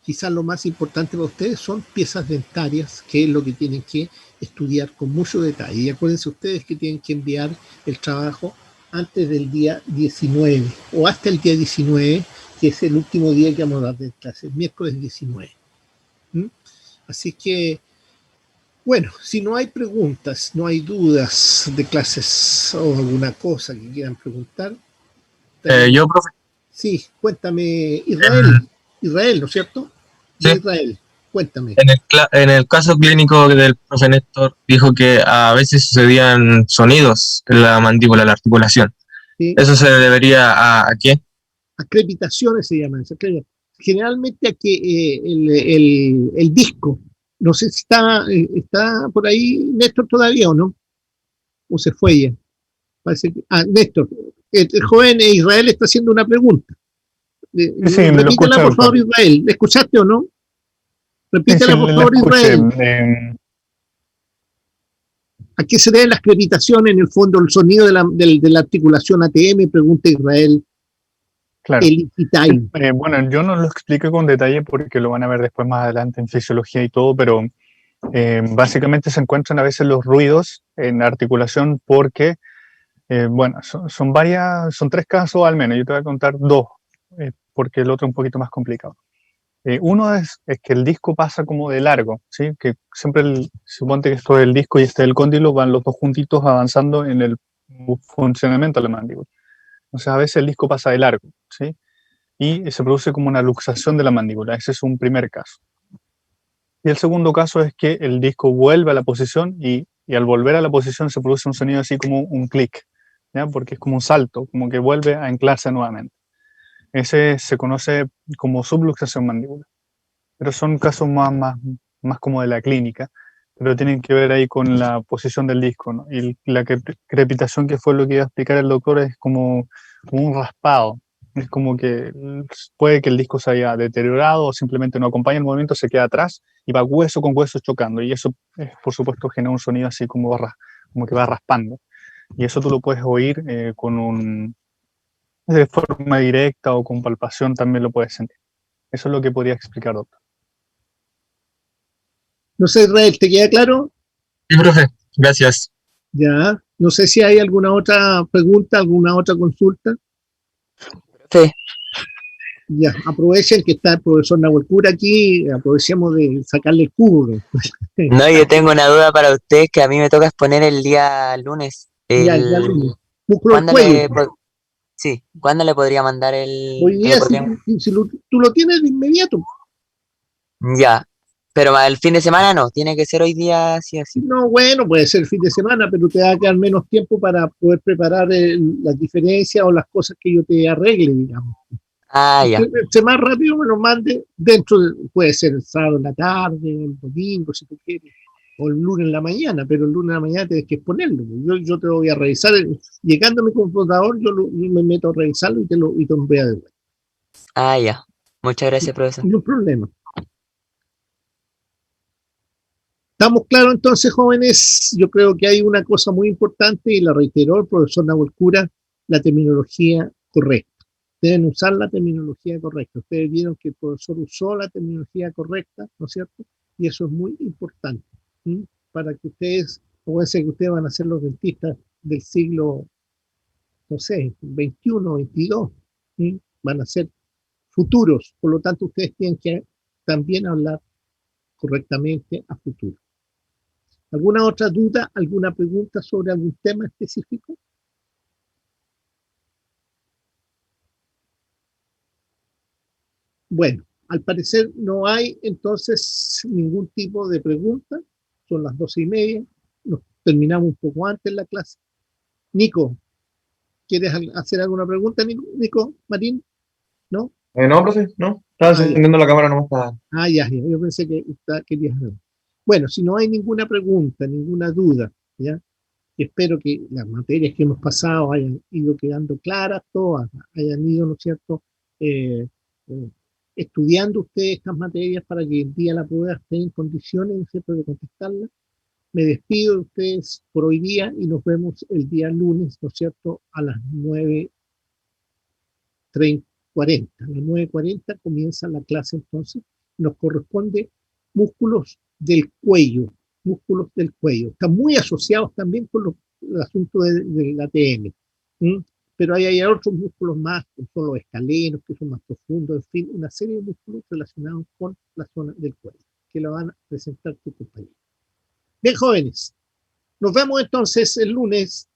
quizás lo más importante para ustedes son piezas dentarias, que es lo que tienen que estudiar con mucho detalle. Y acuérdense ustedes que tienen que enviar el trabajo antes del día 19 o hasta el día 19, que es el último día que vamos a dar de clase, el miércoles 19. ¿Mm? Así que, bueno, si no hay preguntas, no hay dudas de clases o alguna cosa que quieran preguntar. Yo, profe. Sí, cuéntame, Israel, ¿no es cierto? Sí. De Israel, cuéntame. En el caso clínico del profe Néstor, dijo que a veces sucedían sonidos en la mandíbula, la articulación. Sí. ¿Eso se debería a qué? A crepitaciones se llaman. Generalmente a que el disco, no sé si está por ahí Néstor todavía o no, o se fue ya. Parece que, Néstor, el joven Israel está haciendo una pregunta. Sí, me lo Repítela, escucho, por favor, doctor. Israel. ¿Le escuchaste o no? Repítela, Sí, por la favor, escuché. Israel. ¿A qué se deben las crepitaciones? En el fondo, el sonido de la articulación ATM, pregunta Israel. Claro. El Iquitai. Bueno, yo no lo expliqué con detalle porque lo van a ver después más adelante en fisiología y todo, pero básicamente se encuentran a veces los ruidos en la articulación porque, bueno, son tres casos al menos. Yo te voy a contar dos, porque el otro es un poquito más complicado. Uno es que el disco pasa como de largo, ¿sí? Que siempre suponte que esto es el disco y este es el cóndilo, van los dos juntitos avanzando en el funcionamiento de la mandíbula. Entonces a veces el disco pasa de largo, ¿sí? Y se produce como una luxación de la mandíbula. Ese es un primer caso. Y el segundo caso es que el disco vuelve a la posición y al volver a la posición se produce un sonido así como un clic, ¿ya? Porque es como un salto, como que vuelve a anclarse nuevamente. Ese se conoce como subluxación mandibular. Pero son casos más como de la clínica, pero tienen que ver ahí con la posición del disco, ¿no? Y la crepitación, que fue lo que iba a explicar el doctor, es como un raspado. Es como que puede que el disco se haya deteriorado o simplemente no acompaña el movimiento, se queda atrás y va hueso con hueso chocando. Y eso, por supuesto, genera un sonido así como que va raspando. Y eso tú lo puedes oír de forma directa o con palpación también lo puedes sentir. Eso es lo que podría explicar, doctor. No sé, Israel, ¿te queda claro? Sí, profe, gracias. Ya. No sé si hay alguna otra pregunta, alguna otra consulta. Sí. Ya, aprovechen que está el profesor Nahuel Cura aquí, aprovechemos de sacarle el cubo. No, yo tengo una duda para usted que a mí me toca exponer el día lunes. Ya, el día lunes. Músculo del ¿Cuándo cuello. Sí, ¿cuándo le podría mandar el...? Hoy día, si tú lo tienes de inmediato. Ya, pero el fin de semana no, tiene que ser hoy día sí así. No, bueno, puede ser el fin de semana, pero te va a quedar menos tiempo para poder preparar las diferencias o las cosas que yo te arregle, digamos. Ah, ya. Si más rápido me lo mande, puede ser el sábado en la tarde, el domingo, si tú quieres, o el lunes en la mañana, pero el lunes en la mañana tienes que exponerlo. Yo te lo voy a revisar, llegando a mi computador, yo me meto a revisarlo y te lo envío de vuelta. Ah, ya. Muchas gracias, profesor. No hay problema. ¿Estamos claros entonces, jóvenes? Yo creo que hay una cosa muy importante y la reiteró el profesor Nahuel Cura, la terminología correcta. Deben usar la terminología correcta. Ustedes vieron que el profesor usó la terminología correcta, ¿no es cierto? Y eso es muy importante, ¿sí? Para que ustedes, puede ser que ustedes van a ser los dentistas del siglo, no sé, 21, 22, ¿sí? Van a ser futuros. Por lo tanto, ustedes tienen que también hablar correctamente a futuro. ¿Alguna otra duda, alguna pregunta sobre algún tema específico? Bueno, al parecer no hay entonces ningún tipo de pregunta. Son las 12:30. Nos terminamos un poco antes la clase. Nico, ¿quieres hacer alguna pregunta, Nico Marín? ¿No? No, profe, no. Estaba encendiendo la cámara nomás para... Ya. Yo pensé que querías ver. Bueno, si no hay ninguna pregunta, ninguna duda, ¿ya? Espero que las materias que hemos pasado hayan ido quedando claras, todas, hayan ido, ¿no es cierto?, estudiando ustedes estas materias para que el día la prueba esté en condiciones, ¿no es cierto?, de contestarlas. Me despido de ustedes por hoy día y nos vemos el día lunes, ¿no es cierto?, a las 9:40. A las 9:40 comienza la clase entonces nos corresponde músculos del cuello, Están muy asociados también con el asunto del ATM. Pero hay otros músculos más, que son los escalenos, que son más profundos, en fin, una serie de músculos relacionados con la zona del cuello, que lo van a presentar tu compañero. Bien, jóvenes, nos vemos entonces el lunes.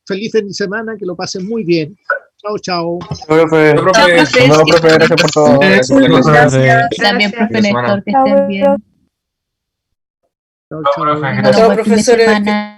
Feliz fin de semana, que lo pasen muy bien. Chao, chao. Chao, profe. No, profe, gracias por todo. Gracias. También, profe Néstor, que estén bien. Chao, Chao, chao. profe. Nos vemos el fin de profesores. semana.